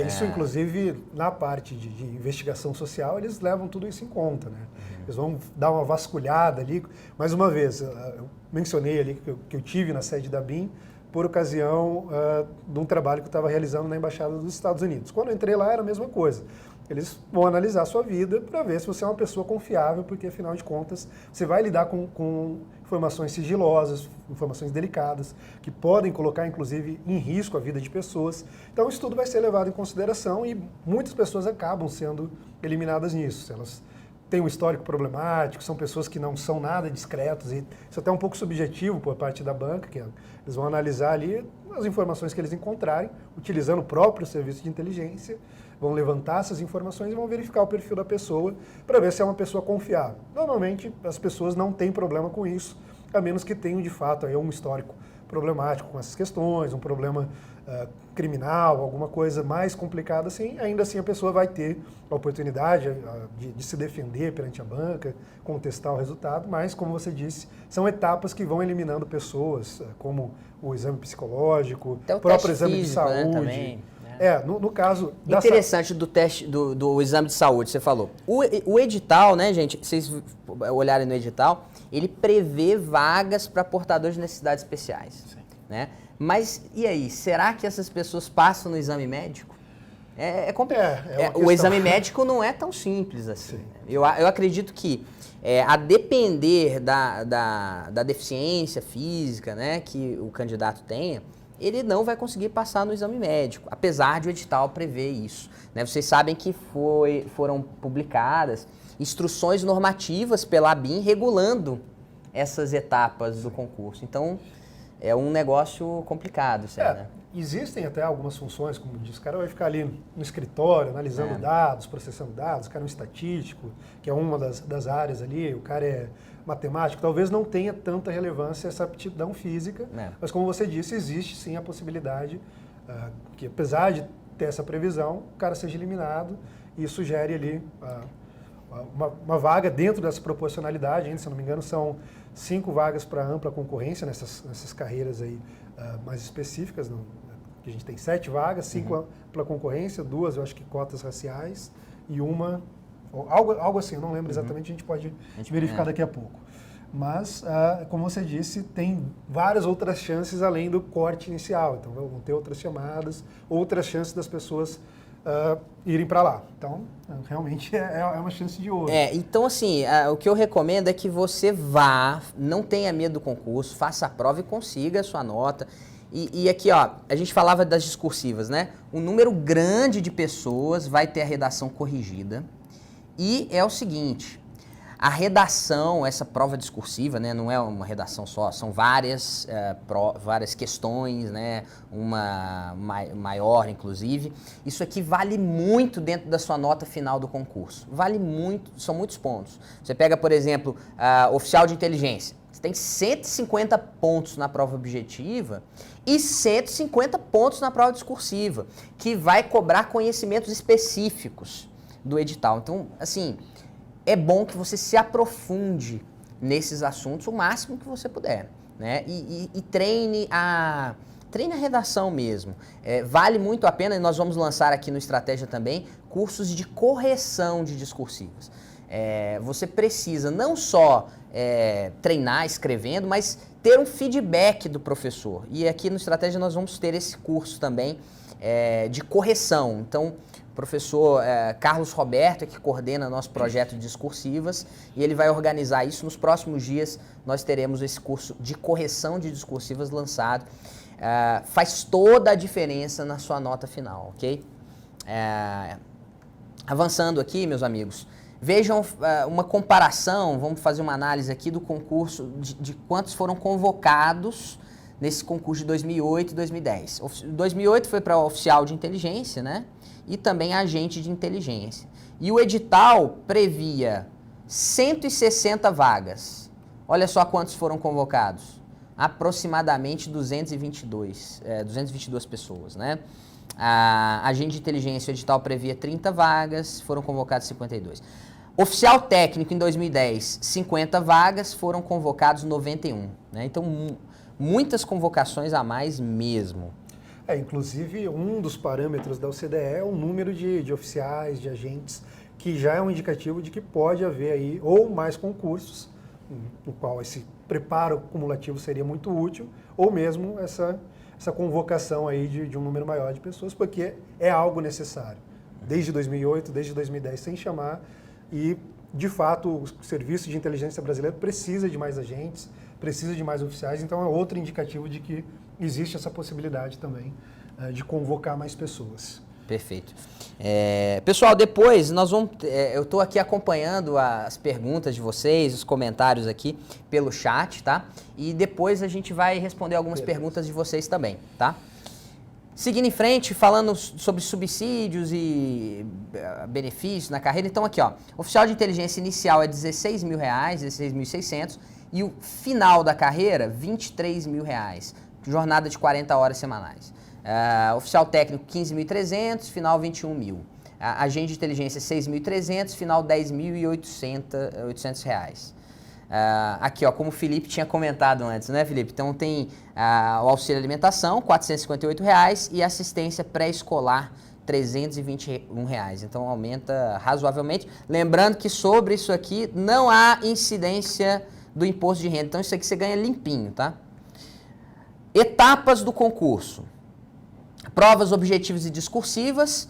Isso inclusive na parte de investigação social, eles levam tudo isso em conta, né? Eles vão dar uma vasculhada ali. Mais uma vez, eu mencionei ali que eu tive na sede da BIM por ocasião de um trabalho que eu estava realizando na Embaixada dos Estados Unidos. Quando eu entrei lá era a mesma coisa. Eles vão analisar a sua vida para ver se você é uma pessoa confiável, porque afinal de contas você vai lidar com informações sigilosas, informações delicadas, que podem colocar inclusive em risco a vida de pessoas. Então isso tudo vai ser levado em consideração e muitas pessoas acabam sendo eliminadas nisso. Elas têm um histórico problemático, são pessoas que não são nada discretas, e isso até é um pouco subjetivo por parte da banca, que eles vão analisar ali as informações que eles encontrarem, utilizando o próprio serviço de inteligência, vão levantar essas informações e vão verificar o perfil da pessoa para ver se é uma pessoa confiável. Normalmente as pessoas não têm problema com isso, a menos que tenham de fato aí um histórico problemático com essas questões, um problema criminal, alguma coisa mais complicada assim, ainda assim a pessoa vai ter a oportunidade de se defender perante a banca, contestar o resultado, mas como você disse, são etapas que vão eliminando pessoas, como o exame psicológico, o próprio exame de saúde. Né, também. No caso... Interessante do teste, do exame de saúde, você falou. O edital, né, gente, vocês olharem no edital, ele prevê vagas para portadores de necessidades especiais, né? Mas, e aí, será que essas pessoas passam no exame médico? É complicado. uma O exame médico não é tão simples assim. Eu acredito que, a depender da deficiência física, né, que o candidato tenha, ele não vai conseguir passar no exame médico, apesar de o edital prever isso. Né? Vocês sabem que foram publicadas instruções normativas pela ABIN regulando essas etapas do concurso. Então, é um negócio complicado isso aí, né? Existem até algumas funções, como diz, o cara vai ficar ali no escritório, analisando dados, processando dados, o cara é um estatístico, que é uma das áreas ali, o cara é matemático, talvez não tenha tanta relevância essa aptidão física, mas como você disse, existe sim a possibilidade que apesar de ter essa previsão, o cara seja eliminado e isso gere ali uma vaga dentro dessa proporcionalidade, ainda, se eu não me engano, são 5 vagas para ampla concorrência nessas carreiras aí mais específicas, que a gente tem 7 vagas, 5 ampla concorrência, 2 eu acho que cotas raciais e uma, algo assim, eu não lembro exatamente, a gente pode verificar daqui a pouco. Mas, como você disse, tem várias outras chances além do corte inicial, então vão ter outras chamadas, outras chances das pessoas irem para lá. Então, realmente é uma chance de ouro. Então assim, o que eu recomendo é que você vá, não tenha medo do concurso, faça a prova e consiga a sua nota. E aqui, ó, a gente falava das discursivas, né? Um número grande de pessoas vai ter a redação corrigida. E é o seguinte, a redação, essa prova discursiva, né, não é uma redação só, são várias questões, né, uma maior, inclusive. Isso aqui vale muito dentro da sua nota final do concurso. Vale muito, são muitos pontos. Você pega, por exemplo, oficial de inteligência. Você tem 150 pontos na prova objetiva e 150 pontos na prova discursiva, que vai cobrar conhecimentos específicos do edital. Então, assim, é bom que você se aprofunde nesses assuntos o máximo que você puder, né? E treine a redação mesmo. Vale muito a pena, e nós vamos lançar aqui no Estratégia também, cursos de correção de discursivas. Você precisa não só treinar escrevendo, mas ter um feedback do professor. E aqui no Estratégia nós vamos ter esse curso também de correção. Então, o professor Carlos Roberto é que coordena nosso projeto de discursivas e ele vai organizar isso. Nos próximos dias nós teremos esse curso de correção de discursivas lançado. Faz toda a diferença na sua nota final, ok? Avançando aqui, meus amigos, vejam uma comparação, vamos fazer uma análise aqui do concurso, de quantos foram convocados nesse concurso de 2008 e 2010. 2008 foi para oficial de inteligência, né? E também agente de inteligência. E o edital previa 160 vagas. Olha só quantos foram convocados. Aproximadamente 222 pessoas, né? A agente de inteligência, o edital previa 30 vagas, foram convocados 52. Oficial técnico em 2010, 50 vagas, foram convocados 91. Né? Então, muitas convocações a mais mesmo. Inclusive, um dos parâmetros da OCDE é o número de oficiais, de agentes, que já é um indicativo de que pode haver aí ou mais concursos, no qual esse preparo cumulativo seria muito útil, ou mesmo essa convocação aí de um número maior de pessoas, porque é algo necessário. Desde 2008, desde 2010, sem chamar, e, de fato, o Serviço de Inteligência Brasileiro precisa de mais agentes, precisa de mais oficiais, então é outro indicativo de que existe essa possibilidade também de convocar mais pessoas. Perfeito. Pessoal, depois nós vamos... eu estou aqui acompanhando as perguntas de vocês, os comentários aqui pelo chat, tá? E depois a gente vai responder algumas perguntas de vocês também, tá? Seguindo em frente, falando sobre subsídios e benefícios na carreira, então aqui, ó, oficial de inteligência inicial é R$16 mil, 16.600, e o final da carreira, R$23 mil, jornada de 40 horas semanais. Oficial técnico 15.300, final 21 mil. Agente de inteligência 6.300, final 10.800 reais. Aqui, ó, como o Felipe tinha comentado antes, né, Felipe? Então tem o auxílio alimentação, R$458 e assistência pré-escolar, R$321. Então aumenta razoavelmente. Lembrando que sobre isso aqui não há incidência do imposto de renda. Então isso aqui você ganha limpinho, tá? Etapas do concurso. Provas objetivas e discursivas.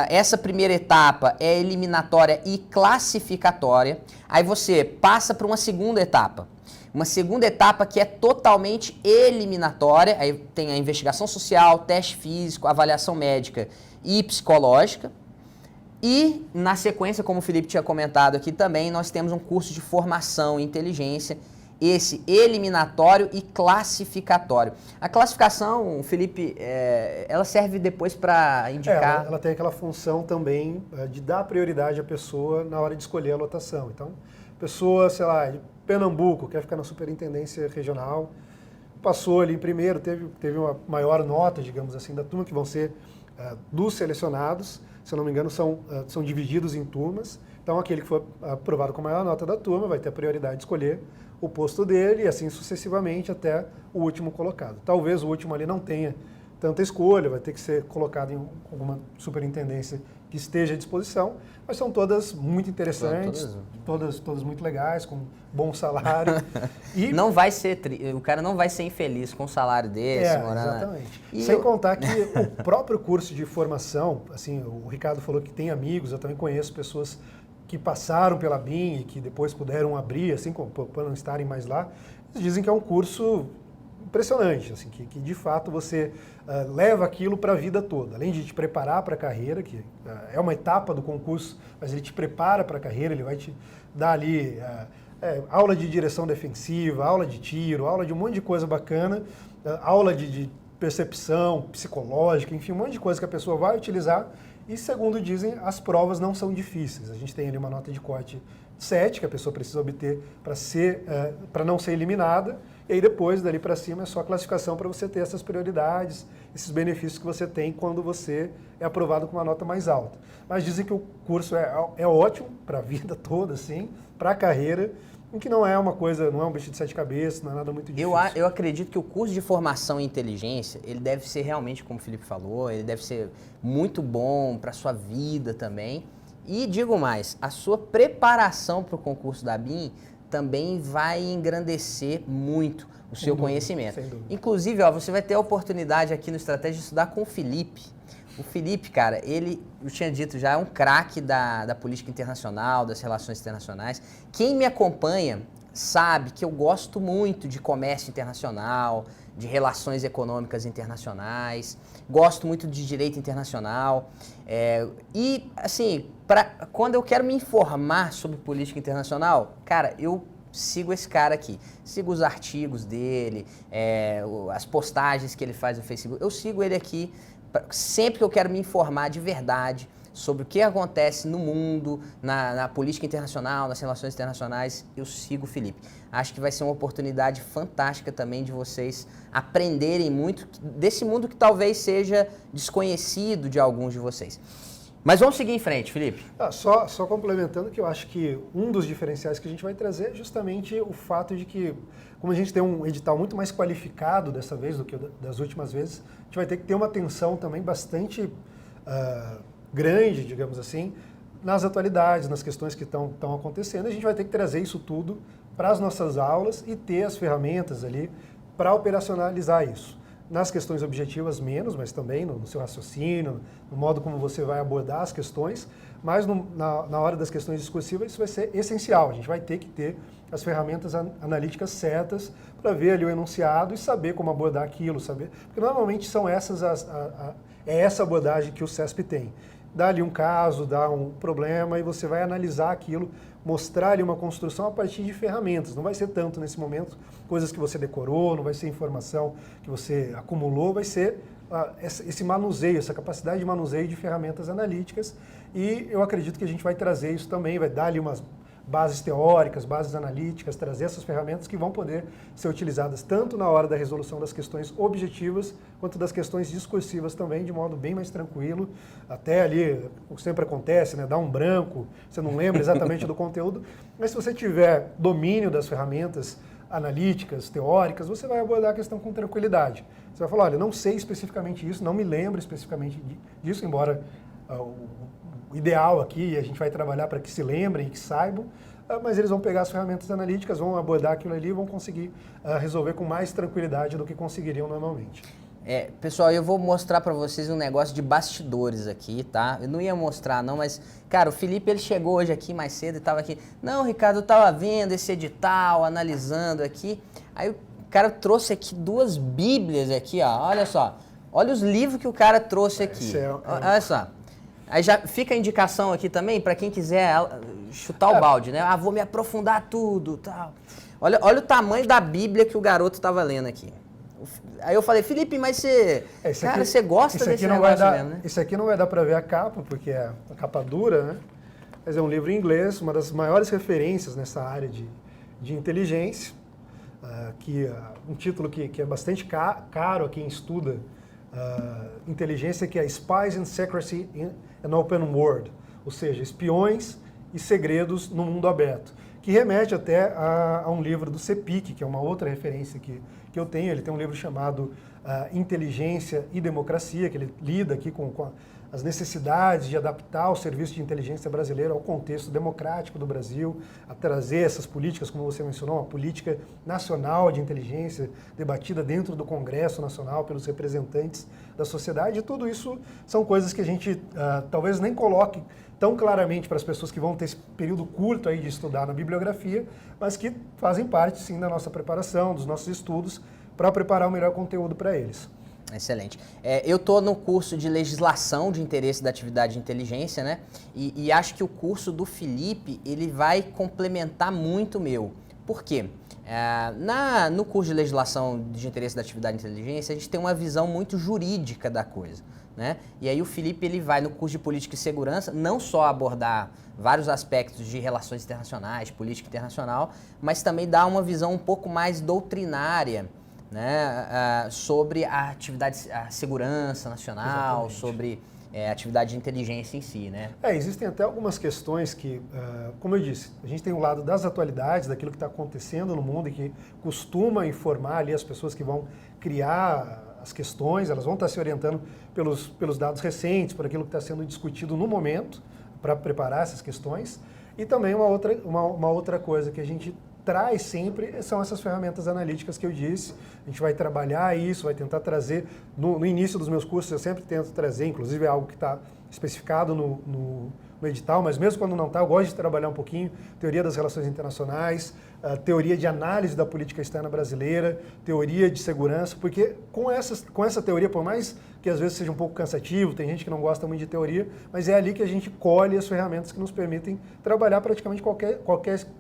essa primeira etapa é eliminatória e classificatória. Aí você passa para uma segunda etapa. Uma segunda etapa que é totalmente eliminatória. Aí tem a investigação social, teste físico, avaliação médica e psicológica. E, na sequência, como o Felipe tinha comentado aqui também, nós temos um curso de formação em inteligência, esse eliminatório e classificatório. A classificação, Felipe, ela serve depois para indicar... Ela tem aquela função também de dar prioridade à pessoa na hora de escolher a lotação. Então, pessoa, sei lá, de Pernambuco, quer ficar na superintendência regional, passou ali em primeiro, teve uma maior nota, digamos assim, da turma, que vão ser dos selecionados, se eu não me engano, são divididos em turmas. Então, aquele que for aprovado com a maior nota da turma vai ter a prioridade de escolher o posto dele e assim sucessivamente até o último colocado. Talvez o último ali não tenha tanta escolha, vai ter que ser colocado em alguma superintendência que esteja à disposição, mas são todas muito interessantes, todas muito legais, com bom salário. E não vai ser o cara não vai ser infeliz com um salário desse, exatamente. Sem contar que o próprio curso de formação, assim, o Ricardo falou que tem amigos, eu também conheço pessoas que passaram pela BIM e que depois puderam abrir, assim, para não estarem mais lá, eles dizem que é um curso impressionante, assim, que de fato você leva aquilo para a vida toda. Além de te preparar para a carreira, que é uma etapa do concurso, mas ele te prepara para a carreira, ele vai te dar ali aula de direção defensiva, aula de tiro, aula de um monte de coisa bacana, aula de percepção psicológica, enfim, um monte de coisa que a pessoa vai utilizar. E, segundo dizem, as provas não são difíceis. A gente tem ali uma nota de corte 7, que a pessoa precisa obter para não ser eliminada, e aí depois, dali para cima, é só a classificação para você ter essas prioridades, esses benefícios que você tem quando você é aprovado com uma nota mais alta. Mas dizem que o curso é ótimo para a vida toda, assim, para a carreira, em que não é uma coisa, não é um bicho de sete cabeças, não é nada muito difícil. Eu acredito que o curso de formação em inteligência, ele deve ser realmente, como o Felipe falou, ele deve ser muito bom para a sua vida também. E digo mais, a sua preparação para o concurso da BIM também vai engrandecer muito o seu conhecimento. Inclusive, você vai ter a oportunidade aqui no Estratégia de estudar com o Felipe. O Felipe, cara, eu tinha dito já, é um craque da política internacional, das relações internacionais. Quem me acompanha sabe que eu gosto muito de comércio internacional, de relações econômicas internacionais, gosto muito de direito internacional. E, assim, quando eu quero me informar sobre política internacional, cara, eu sigo esse cara aqui. Sigo os artigos dele, as postagens que ele faz no Facebook. Eu sigo ele aqui sempre que eu quero me informar de verdade sobre o que acontece no mundo, na política internacional, nas relações internacionais, eu sigo o Felipe. Acho que vai ser uma oportunidade fantástica também de vocês aprenderem muito desse mundo que talvez seja desconhecido de alguns de vocês. Mas vamos seguir em frente, Felipe. Só complementando, que eu acho que um dos diferenciais que a gente vai trazer é justamente o fato de que, como a gente tem um edital muito mais qualificado dessa vez do que das últimas vezes, a gente vai ter que ter uma atenção também bastante grande, digamos assim, nas atualidades, nas questões que estão acontecendo. A gente vai ter que trazer isso tudo para as nossas aulas e ter as ferramentas ali para operacionalizar isso. Nas questões objetivas menos, mas também no seu raciocínio, no modo como você vai abordar as questões, mas na hora das questões discursivas isso vai ser essencial. A gente vai ter que ter as ferramentas analíticas certas para ver ali o enunciado e saber como abordar aquilo, porque normalmente são é essa abordagem que o CESP tem. Dá ali um caso, dá um problema e você vai analisar aquilo, mostrar ali uma construção a partir de ferramentas. Não vai ser tanto nesse momento coisas que você decorou, não vai ser informação que você acumulou, vai ser esse manuseio, essa capacidade de manuseio de ferramentas analíticas. E eu acredito que a gente vai trazer isso também, vai dar ali umas bases teóricas, bases analíticas, trazer essas ferramentas que vão poder ser utilizadas tanto na hora da resolução das questões objetivas, quanto das questões discursivas também, de modo bem mais tranquilo. Até ali, o que sempre acontece, né, dá um branco, você não lembra exatamente do conteúdo, mas se você tiver domínio das ferramentas analíticas, teóricas, você vai abordar a questão com tranquilidade. Você vai falar, olha, não sei especificamente isso, não me lembro especificamente disso, embora o ideal aqui, a gente vai trabalhar para que se lembrem e que saibam, mas eles vão pegar as ferramentas analíticas, vão abordar aquilo ali e vão conseguir resolver com mais tranquilidade do que conseguiriam normalmente. Pessoal, eu vou mostrar para vocês um negócio de bastidores aqui, tá? Eu não ia mostrar não, mas, cara, o Felipe, ele chegou hoje aqui mais cedo e tava aqui. Não, Ricardo, eu tava vendo esse edital, analisando aqui. Aí o cara trouxe aqui 2 bíblias aqui, ó. Olha só. Olha os livros que o cara trouxe aqui. Olha só. Aí já fica a indicação aqui também para quem quiser chutar o balde, né? Vou me aprofundar tudo, tal. Olha o tamanho da bíblia que o garoto tava lendo aqui. Aí eu falei, Felipe, mas você gosta desse negócio mesmo, né? Isso aqui não vai dar para ver a capa, porque é a capa dura, né? Mas é um livro em inglês, uma das maiores referências nessa área de inteligência, um título que é bastante caro a quem estuda inteligência, que é Spies and Secrecy in an Open World, ou seja, espiões e segredos no mundo aberto, que remete até a um livro do CEPIC, que é uma outra referência que eu tenho. Ele tem um livro chamado Inteligência e Democracia, que ele lida aqui com as necessidades de adaptar o serviço de inteligência brasileiro ao contexto democrático do Brasil, a trazer essas políticas, como você mencionou, uma política nacional de inteligência debatida dentro do Congresso Nacional pelos representantes da sociedade. E tudo isso são coisas que a gente talvez nem coloque tão claramente para as pessoas que vão ter esse período curto aí de estudar na bibliografia, mas que fazem parte, sim, da nossa preparação, dos nossos estudos, para preparar o melhor conteúdo para eles. Excelente. Eu estou no curso de legislação de interesse da atividade de inteligência, né? E acho que o curso do Felipe, ele vai complementar muito o meu. Por quê? No curso de legislação de interesse da atividade de inteligência, a gente tem uma visão muito jurídica da coisa, né? E aí o Felipe, ele vai no curso de política e segurança, não só abordar vários aspectos de relações internacionais, política internacional, mas também dar uma visão um pouco mais doutrinária, né, sobre a segurança nacional, exatamente, sobre a atividade de inteligência em si, né? Existem até algumas questões que, como eu disse, a gente tem um lado das atualidades, daquilo que está acontecendo no mundo e que costuma informar ali as pessoas que vão criar as questões, elas vão estar se orientando pelos dados recentes, por aquilo que está sendo discutido no momento, para preparar essas questões. E também uma outra coisa que a gente traz sempre são essas ferramentas analíticas que eu disse. A gente vai trabalhar isso, vai tentar trazer, no início dos meus cursos eu sempre tento trazer, inclusive é algo que está especificado no edital, mas mesmo quando não está, eu gosto de trabalhar um pouquinho teoria das relações internacionais, teoria de análise da política externa brasileira, teoria de segurança, porque com essa teoria, por mais que às vezes seja um pouco cansativo, tem gente que não gosta muito de teoria, mas é ali que a gente colhe as ferramentas que nos permitem trabalhar praticamente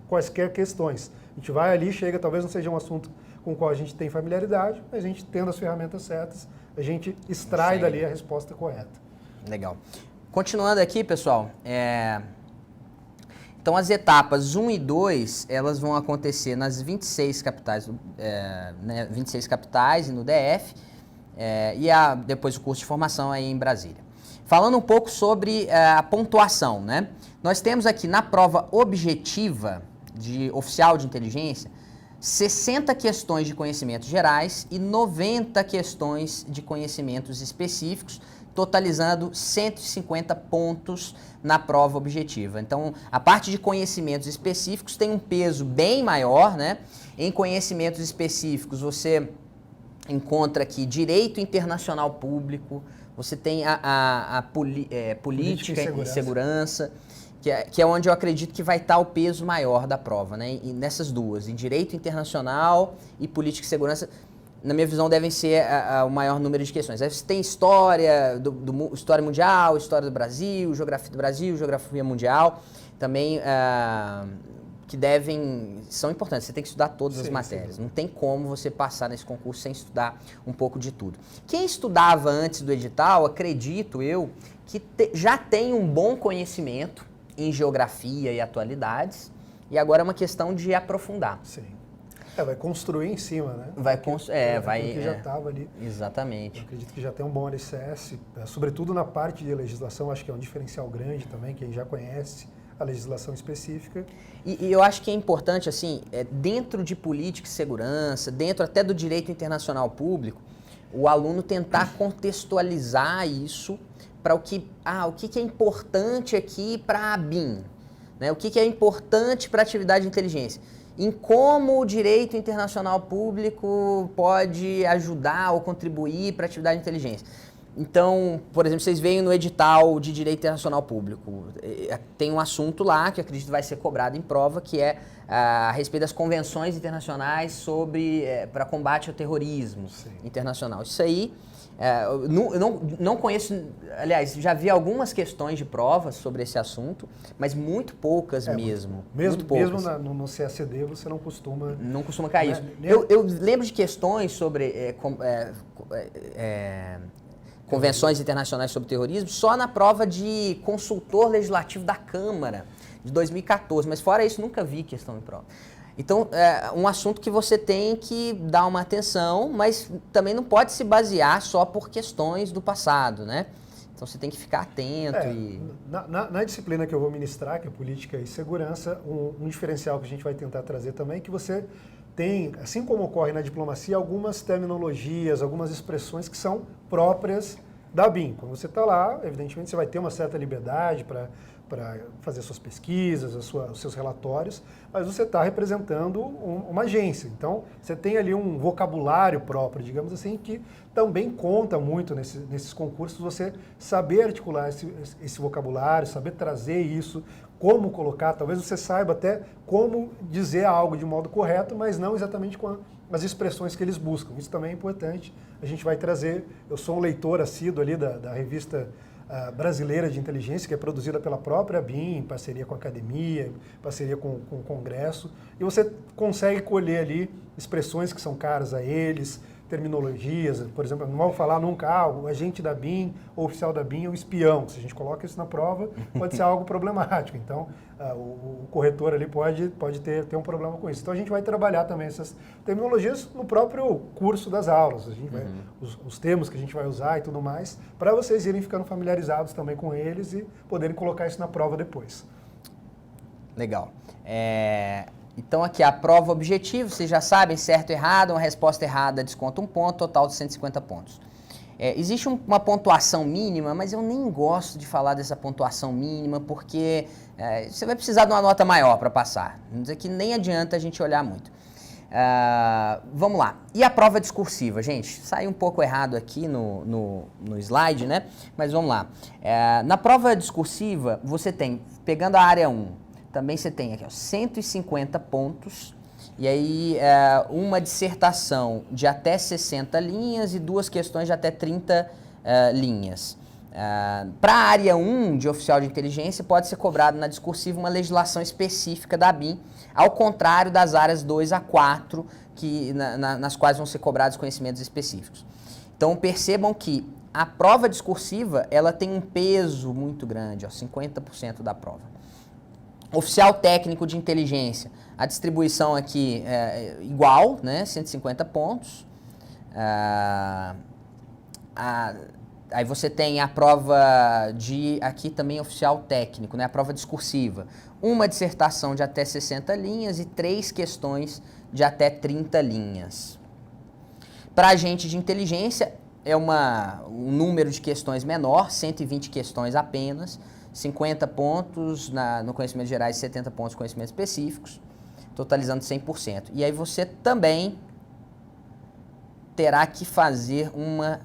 quaisquer questões. A gente vai ali, chega, talvez não seja um assunto com o qual a gente tem familiaridade, mas a gente tendo as ferramentas certas, a gente extrai dali a resposta correta. Legal. Continuando aqui, pessoal, então as etapas 1 e 2, elas vão acontecer nas 26 capitais, 26 capitais e no DF, e depois o curso de formação aí em Brasília. Falando um pouco sobre a pontuação, né? Nós temos aqui na prova objetiva de oficial de inteligência 60 questões de conhecimentos gerais e 90 questões de conhecimentos específicos, totalizando 150 pontos na prova objetiva. Então, a parte de conhecimentos específicos tem um peso bem maior, né? Em conhecimentos específicos, você encontra aqui direito internacional público, você tem política e segurança, que é onde eu acredito que vai estar o peso maior da prova, né? E nessas duas, em direito internacional e política e segurança, na minha visão, devem ser o maior número de questões. Aí você tem história, história mundial, história do Brasil, geografia mundial, também que são importantes. Você tem que estudar todas as matérias. Sim. Não tem como você passar nesse concurso sem estudar um pouco de tudo. Quem estudava antes do edital, acredito eu, que já tem um bom conhecimento em geografia e atualidades, e agora é uma questão de aprofundar. Sim. Vai construir em cima, né? Que já estava ali. Exatamente. Eu acredito que já tem um bom alicerce, sobretudo na parte de legislação, acho que é um diferencial grande também, quem já conhece a legislação específica. E eu acho que é importante, assim, dentro de política e segurança, dentro até do direito internacional público, o aluno tentar contextualizar isso para o que é importante aqui para a BIM, né? O que é importante para a atividade de inteligência. em como o direito internacional público pode ajudar ou contribuir para a atividade de inteligência. Então, por exemplo, vocês veem no edital de direito internacional público, tem um assunto lá que eu acredito vai ser cobrado em prova, que é a respeito das convenções internacionais para combate ao terrorismo internacional. Isso aí, eu não conheço, aliás, já vi algumas questões de provas sobre esse assunto, mas muito poucas mesmo. Muito poucas. Mesmo no CACD você não costuma... Não costuma cair isso. Eu lembro de questões sobre... convenções internacionais sobre terrorismo, só na prova de consultor legislativo da Câmara, de 2014. Mas fora isso, nunca vi questão em prova. Então, é um assunto que você tem que dar uma atenção, mas também não pode se basear só por questões do passado, né? Então, você tem que ficar atento. Na disciplina que eu vou ministrar, que é Política e Segurança, um diferencial que a gente vai tentar trazer também é que você tem, assim como ocorre na diplomacia, algumas terminologias, algumas expressões que são próprias da BIM. Quando você está lá, evidentemente você vai ter uma certa liberdade para fazer suas pesquisas, os seus relatórios, mas você está representando uma agência. Então, você tem ali um vocabulário próprio, digamos assim, que também conta muito nesses concursos, você saber articular esse vocabulário, saber trazer isso, como colocar, talvez você saiba até como dizer algo de modo correto, mas não exatamente com as expressões que eles buscam. Isso também é importante, a gente vai trazer. Eu sou um leitor assíduo ali da revista brasileira de inteligência, que é produzida pela própria BIM, em parceria com a academia, em parceria com o Congresso, e você consegue colher ali expressões que são caras a eles, terminologias, por exemplo, não vou falar nunca, o agente da BIM, o oficial da BIM é o espião. Se a gente coloca isso na prova, pode ser algo problemático. Então, o corretor ali pode ter um problema com isso. Então, a gente vai trabalhar também essas terminologias no próprio curso das aulas. A gente vai, os termos que a gente vai usar e tudo mais, para vocês irem ficando familiarizados também com eles e poderem colocar isso na prova depois. Legal. Então aqui a prova objetiva, vocês já sabem, certo e errado, uma resposta errada desconta um ponto, total de 150 pontos. Existe uma pontuação mínima, mas eu nem gosto de falar dessa pontuação mínima, porque você vai precisar de uma nota maior para passar. Vamos dizer que nem adianta a gente olhar muito. Vamos lá. E a prova discursiva, gente? Saiu um pouco errado aqui no slide, né? Mas vamos lá. Na prova discursiva, você tem, pegando a área 1, também você tem aqui 150 pontos, e aí uma dissertação de até 60 linhas e 2 questões de até 30 linhas. Para a área 1 de oficial de inteligência, pode ser cobrado na discursiva uma legislação específica da BIM, ao contrário das áreas 2 a 4, nas quais vão ser cobrados conhecimentos específicos. Então percebam que a prova discursiva ela tem um peso muito grande, 50% da prova. Oficial técnico de inteligência, a distribuição aqui é igual, né, 150 pontos. Aí você tem a prova aqui também oficial técnico, né, a prova discursiva. Uma dissertação de até 60 linhas e 3 questões de até 30 linhas. Para agente de inteligência, é um número de questões menor, 120 questões apenas. 50 pontos no conhecimento gerais e 70 pontos em conhecimentos específicos, totalizando 100%. E aí você também terá que fazer uma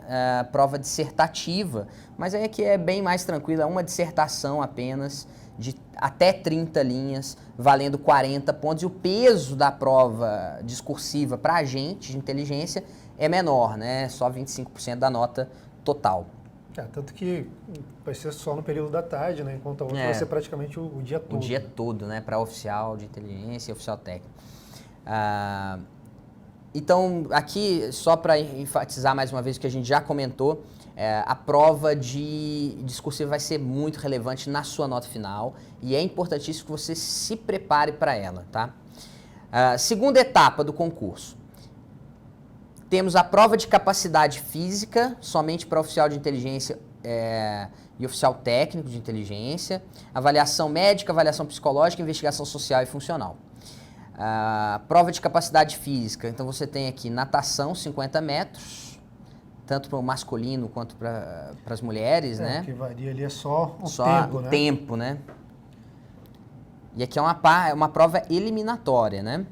prova dissertativa, mas aí aqui é bem mais tranquilo, é uma dissertação apenas de até 30 linhas, valendo 40 pontos. E o peso da prova discursiva para agente de inteligência é menor, né? Só 25% da nota total. Tanto que vai ser só no período da tarde, né? Enquanto a outra vai ser praticamente o dia todo. O dia todo, né? Para oficial de inteligência e oficial técnico. Então, aqui, só para enfatizar mais uma vez o que a gente já comentou, a prova discursiva vai ser muito relevante na sua nota final e é importantíssimo que você se prepare para ela, tá? Segunda etapa do concurso. Temos a prova de capacidade física, somente para oficial de inteligência e oficial técnico de inteligência, avaliação médica, avaliação psicológica, investigação social e funcional. Prova de capacidade física, então você tem aqui natação, 50 metros, tanto para o masculino quanto para as mulheres, né? O que varia ali é só o tempo, né? E aqui é uma prova eliminatória, né?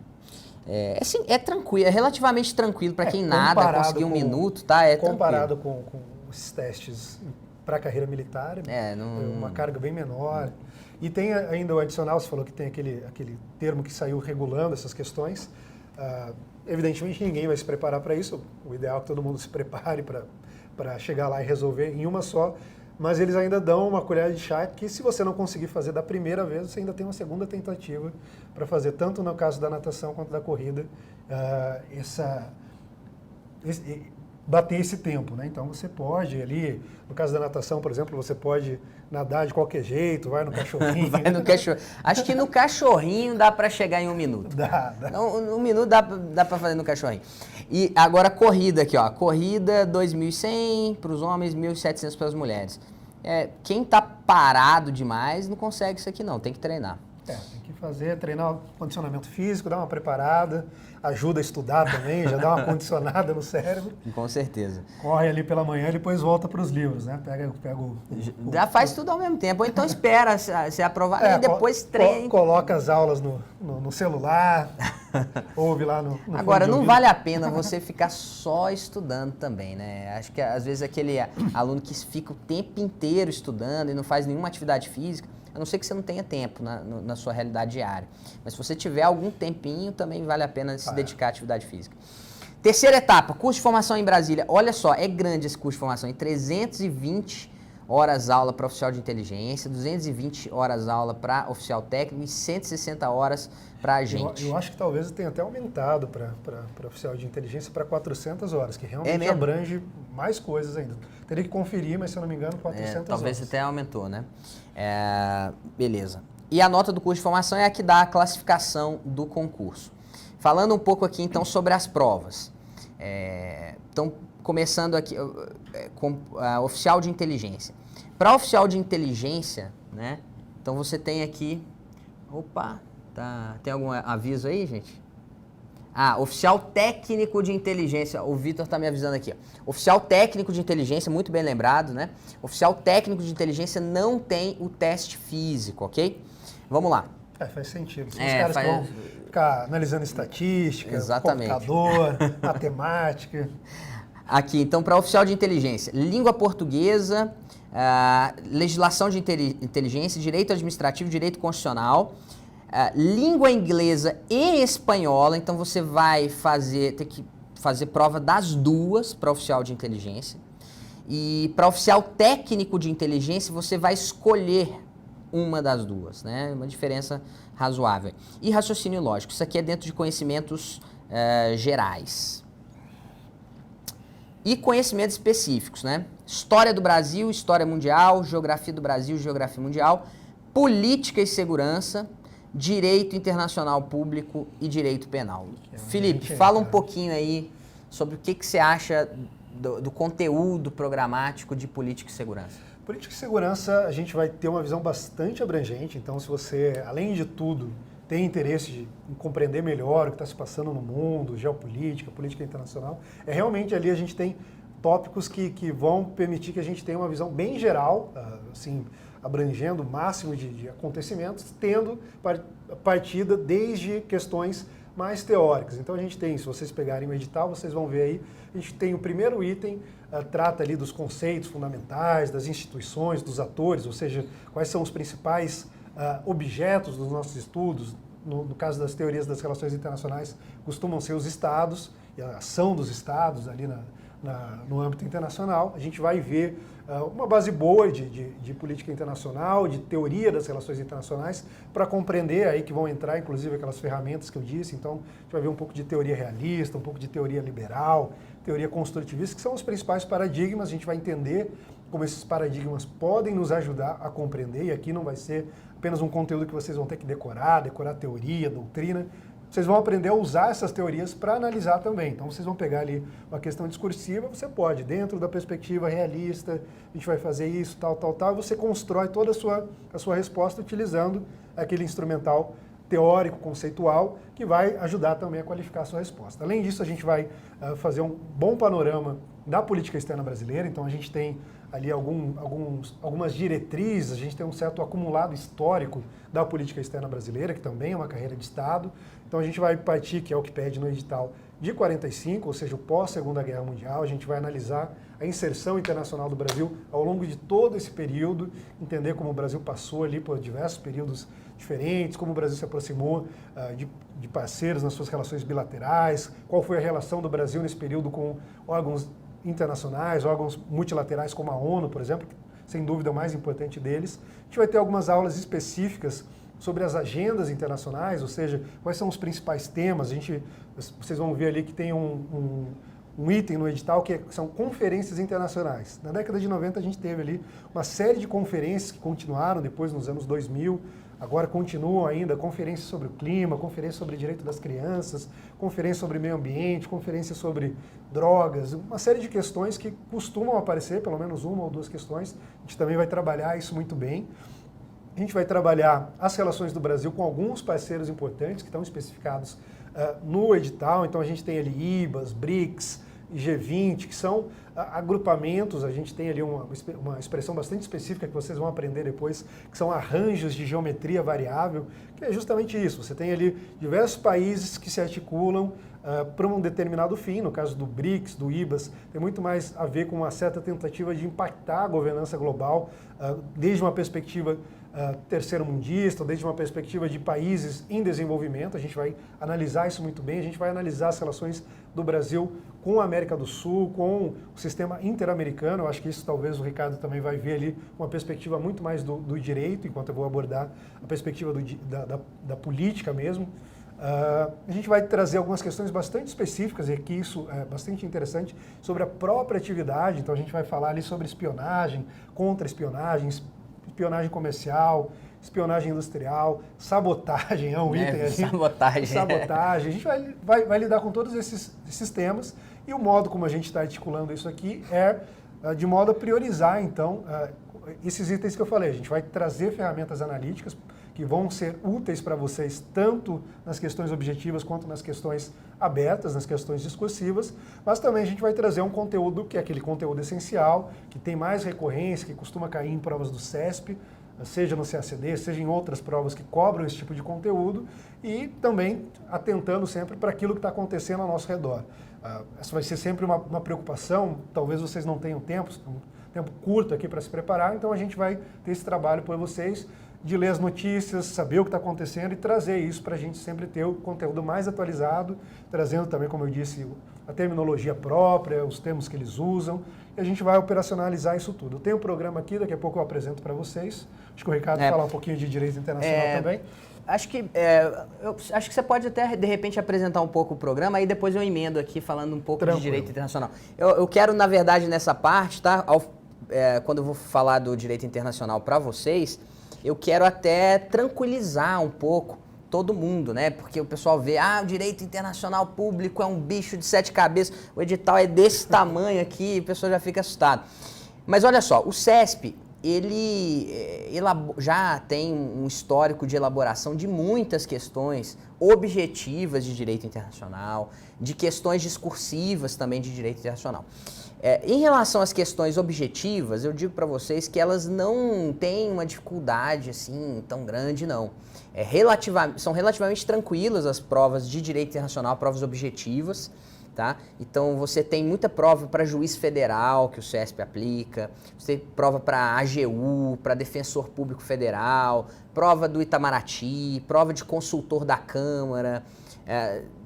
Assim, é tranquilo, é relativamente tranquilo para quem nada, comparado conseguir um com- minuto, tá? É Comparado tranquilo. com os testes para a carreira militar, é uma carga bem menor. E tem ainda o adicional, você falou que tem aquele termo que saiu regulando essas questões. Evidentemente, ninguém vai se preparar para isso. O ideal é que todo mundo se prepare para chegar lá e resolver em uma só. Mas eles ainda dão uma colher de chá que, se você não conseguir fazer da primeira vez, você ainda tem uma segunda tentativa para fazer, tanto no caso da natação quanto da corrida, bater esse tempo, né? Então você pode ali, no caso da natação, por exemplo, você pode nadar de qualquer jeito, vai no cachorrinho. Vai no cachorro. Acho que no cachorrinho dá para chegar em 1 minuto. Dá. Um minuto dá para fazer no cachorrinho. E agora a corrida aqui, ó. Corrida 2.100 para os homens, 1.700 para as mulheres. Quem tá parado demais não consegue isso aqui não, tem que treinar. Tem que treinar o condicionamento físico, dar uma preparada, ajuda a estudar também, já dá uma condicionada no cérebro. Com certeza. Corre ali pela manhã e depois volta para os livros, né? Pega Já faz tudo ao mesmo tempo, ou então espera ser aprovado e depois treina. Coloca as aulas no celular, ouve lá no Agora, fone de não ouvido. vale a pena você ficar só estudando também, né? Acho que às vezes aquele aluno que fica o tempo inteiro estudando e não faz nenhuma atividade física, a não ser que você não tenha tempo na sua realidade diária. Mas se você tiver algum tempinho, também vale a pena se dedicar à atividade física. Terceira etapa, curso de formação em Brasília. Olha só, é grande esse curso de formação. Em 320 horas aula para oficial de inteligência, 220 horas aula para oficial técnico e 160 horas para agente. Eu acho que talvez tenha até aumentado para oficial de inteligência para 400 horas, que realmente mesmo? abrange mais coisas ainda. Teria que conferir, mas se eu não me engano, 400 talvez horas. até aumentou, né? Beleza. E a nota do curso de formação é a que dá a classificação do concurso. Falando um pouco aqui, então, sobre as provas. Então, começando aqui com oficial de inteligência. Para oficial de inteligência, né? Então, você tem aqui... Opa! Tem algum aviso aí, gente? Oficial técnico de inteligência. O Vitor está me avisando aqui. Ó. Oficial técnico de inteligência, muito bem lembrado, né? Oficial técnico de inteligência não tem o teste físico, ok? Vamos lá. Faz sentido. São os caras que vão ficar analisando estatística, exatamente, computador, matemática. Aqui, então, para oficial de inteligência, língua portuguesa, legislação de inteligência, direito administrativo, direito constitucional, língua inglesa e espanhola. Então, você vai ter que fazer prova das duas para oficial de inteligência. E para oficial técnico de inteligência, você vai escolher uma das duas, né? Uma diferença razoável. E raciocínio lógico. Isso aqui é dentro de conhecimentos gerais. E conhecimentos específicos, né? História do Brasil, história mundial, geografia do Brasil, geografia mundial, política e segurança, direito internacional público e direito penal. Felipe, fala um pouquinho aí sobre o que você acha do conteúdo programático de política e segurança. Política e segurança, a gente vai ter uma visão bastante abrangente. Então, se você, além de tudo, tem interesse em compreender melhor o que está se passando no mundo, geopolítica, política internacional, realmente ali a gente tem tópicos que vão permitir que a gente tenha uma visão bem geral, assim, abrangendo o máximo de acontecimentos, tendo partida desde questões mais teóricas. Então a gente tem, se vocês pegarem o edital, vocês vão ver aí, a gente tem o primeiro item, trata ali dos conceitos fundamentais, das instituições, dos atores, ou seja, quais são os principais objetos dos nossos estudos. No caso das teorias das relações internacionais, costumam ser os estados e a ação dos estados ali no âmbito internacional. A gente vai ver uma base boa de política internacional, de teoria das relações internacionais, para compreender aí que vão entrar, inclusive, aquelas ferramentas que eu disse. Então, a gente vai ver um pouco de teoria realista, um pouco de teoria liberal, teoria construtivista, que são os principais paradigmas. A gente vai entender como esses paradigmas podem nos ajudar a compreender, e aqui não vai ser apenas um conteúdo que vocês vão ter que decorar teoria, doutrina. Vocês vão aprender a usar essas teorias para analisar também. Então, vocês vão pegar ali uma questão discursiva, você pode, dentro da perspectiva realista, a gente vai fazer isso, tal, e você constrói toda a sua resposta utilizando aquele instrumental teórico, conceitual, que vai ajudar também a qualificar a sua resposta. Além disso, a gente vai fazer um bom panorama da política externa brasileira. Então a gente tem ali algumas diretrizes, a gente tem um certo acumulado histórico da política externa brasileira, que também é uma carreira de Estado. Então a gente vai partir, que é o que pede no edital, de 45, ou seja, o pós-Segunda Guerra Mundial. A gente vai analisar a inserção internacional do Brasil ao longo de todo esse período, entender como o Brasil passou ali por diversos períodos diferentes, como o Brasil se aproximou de parceiros nas suas relações bilaterais, qual foi a relação do Brasil nesse período com órgãos internacionais, órgãos multilaterais como a ONU, por exemplo, que sem dúvida é o mais importante deles. A gente vai ter algumas aulas específicas sobre as agendas internacionais, ou seja, quais são os principais temas. Vocês vão ver ali que tem um item no edital que são conferências internacionais. Na década de 90 a gente teve ali uma série de conferências que continuaram depois nos anos 2000, agora continuam ainda, conferências sobre o clima, conferências sobre o direito das crianças, conferências sobre meio ambiente, conferências sobre drogas, uma série de questões que costumam aparecer, pelo menos uma ou duas questões. A gente também vai trabalhar isso muito bem. A gente vai trabalhar as relações do Brasil com alguns parceiros importantes que estão especificados no edital. Então a gente tem ali IBAS, BRICS, G20, que são agrupamentos. A gente tem ali uma expressão bastante específica que vocês vão aprender depois, que são arranjos de geometria variável, que é justamente isso. Você tem ali diversos países que se articulam para um determinado fim. No caso do BRICS, do IBAS, tem muito mais a ver com uma certa tentativa de impactar a governança global, desde uma perspectiva terceiro-mundista, desde uma perspectiva de países em desenvolvimento. A gente vai analisar isso muito bem, a gente vai analisar as relações do Brasil com a América do Sul, com o sistema interamericano. Eu acho que isso talvez o Ricardo também vai ver ali uma perspectiva muito mais do direito, enquanto eu vou abordar a perspectiva da política mesmo. A gente vai trazer algumas questões bastante específicas, e aqui isso é bastante interessante, sobre a própria atividade. Então a gente vai falar ali sobre espionagem, contra-espionagem, espionagem comercial, espionagem industrial, sabotagem, é um item ali. Sabotagem. Sabotagem. A gente vai lidar com todos esses temas, e o modo como a gente está articulando isso aqui é de modo a priorizar, então, esses itens que eu falei. A gente vai trazer ferramentas analíticas que vão ser úteis para vocês, tanto nas questões objetivas quanto nas questões abertas, nas questões discursivas, mas também a gente vai trazer um conteúdo que é aquele conteúdo essencial, que tem mais recorrência, que costuma cair em provas do CESP, seja no CACD, seja em outras provas que cobram esse tipo de conteúdo, e também atentando sempre para aquilo que está acontecendo ao nosso redor. Essa vai ser sempre uma preocupação. Talvez vocês não tenham tempo curto aqui para se preparar, então a gente vai ter esse trabalho por vocês, de ler as notícias, saber o que está acontecendo e trazer isso para a gente sempre ter o conteúdo mais atualizado, trazendo também, como eu disse, a terminologia própria, os termos que eles usam, e a gente vai operacionalizar isso tudo. Eu tenho um programa aqui, daqui a pouco eu apresento para vocês. Acho que o Ricardo vai falar um pouquinho de direito internacional também. Acho que você pode até, de repente, apresentar um pouco o programa, aí depois eu emendo aqui falando um pouco de direito internacional. Eu quero, na verdade, nessa parte, tá? Quando eu vou falar do direito internacional para vocês, eu quero até tranquilizar um pouco todo mundo, né? Porque o pessoal vê, o direito internacional público é um bicho de 7 cabeças, o edital é desse tamanho aqui, a pessoa já fica assustada. Mas olha só, o CESP, ele já tem um histórico de elaboração de muitas questões objetivas de direito internacional, de questões discursivas também de direito internacional. Em relação às questões objetivas, eu digo para vocês que elas não têm uma dificuldade assim tão grande, não. São relativamente tranquilas as provas de direito internacional, provas objetivas, tá? Então você tem muita prova para juiz federal, que o CESP aplica, você tem prova para AGU, para defensor público federal, prova do Itamaraty, prova de consultor da Câmara.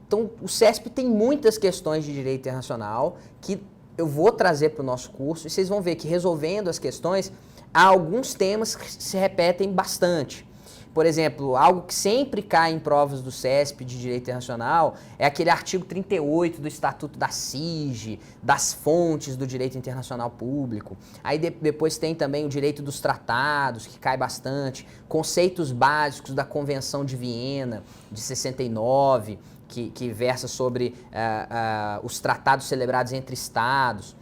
Então o CESP tem muitas questões de direito internacional que eu vou trazer para o nosso curso, e vocês vão ver que, resolvendo as questões, há alguns temas que se repetem bastante. Por exemplo, algo que sempre cai em provas do CESP de direito internacional é aquele artigo 38 do Estatuto da CIG, das fontes do direito internacional público. Aí depois tem também o direito dos tratados, que cai bastante, conceitos básicos da Convenção de Viena, de 69, que versa sobre os tratados celebrados entre estados.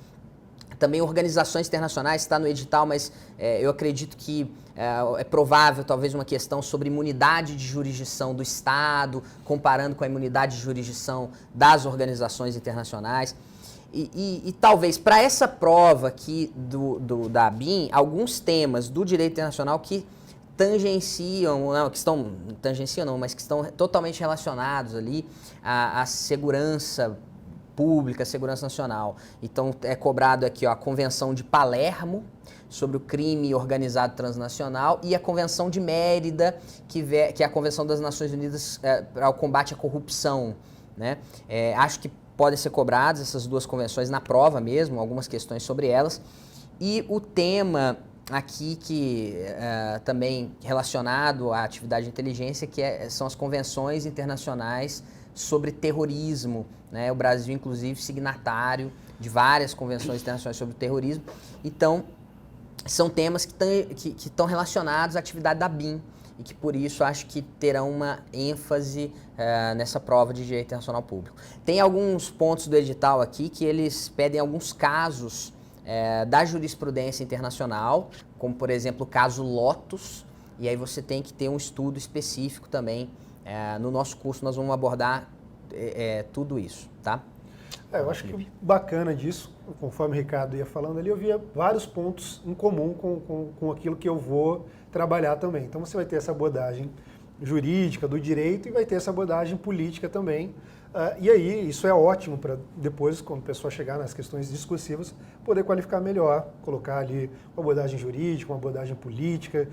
Também organizações internacionais, está no edital, mas eu acredito que é provável talvez uma questão sobre imunidade de jurisdição do Estado, comparando com a imunidade de jurisdição das organizações internacionais. E talvez para essa prova aqui da ABIN, alguns temas do direito internacional que tangenciam, não, que estão, tangenciam não, mas que estão totalmente relacionados ali à segurança pública, segurança nacional. Então é cobrado aqui ó, a Convenção de Palermo sobre o crime organizado transnacional e a Convenção de Mérida, que é a Convenção das Nações Unidas para o combate à corrupção, né? Acho que podem ser cobradas essas duas convenções na prova mesmo, algumas questões sobre elas. E o tema aqui que também relacionado à atividade de inteligência, que são as convenções internacionais sobre terrorismo, né? O Brasil, inclusive, signatário de várias convenções internacionais sobre o terrorismo. Então, são temas que estão relacionados à atividade da ABIN e que, por isso, acho que terão uma ênfase nessa prova de direito internacional público. Tem alguns pontos do edital aqui que eles pedem alguns casos da jurisprudência internacional, como, por exemplo, o caso Lotus, e aí você tem que ter um estudo específico também. No nosso curso nós vamos abordar tudo isso, tá? Eu acho que o bacana disso, conforme o Ricardo ia falando ali, eu via vários pontos em comum com aquilo que eu vou trabalhar também. Então você vai ter essa abordagem jurídica do direito e vai ter essa abordagem política também. E aí isso é ótimo para depois, quando a pessoa chegar nas questões discursivas, poder qualificar melhor, colocar ali uma abordagem jurídica, uma abordagem política,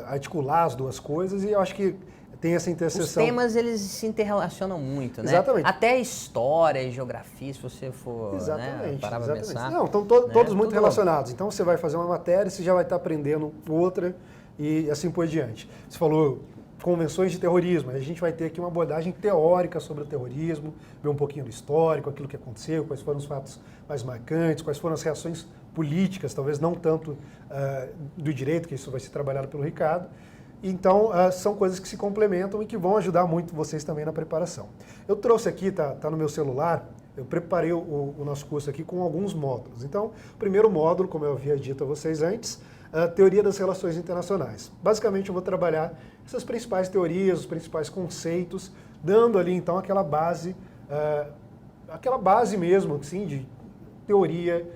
articular as duas coisas, e eu acho que tem essa interseção. Os temas, eles se interrelacionam muito, né? Exatamente. Até história e geografia, se você for parar para pensar. Não, estão todos muito relacionados. Então, você vai fazer uma matéria, você já vai estar aprendendo outra e assim por diante. Você falou convenções de terrorismo, a gente vai ter aqui uma abordagem teórica sobre o terrorismo, ver um pouquinho do histórico, aquilo que aconteceu, quais foram os fatos mais marcantes, quais foram as reações políticas, talvez não tanto do direito, que isso vai ser trabalhado pelo Ricardo. Então, são coisas que se complementam e que vão ajudar muito vocês também na preparação. Eu trouxe aqui, tá no meu celular, eu preparei o nosso curso aqui com alguns módulos. Então, o primeiro módulo, como eu havia dito a vocês antes, Teoria das Relações Internacionais. Basicamente, eu vou trabalhar essas principais teorias, os principais conceitos, dando ali, então, aquela base mesmo, assim, de teoria,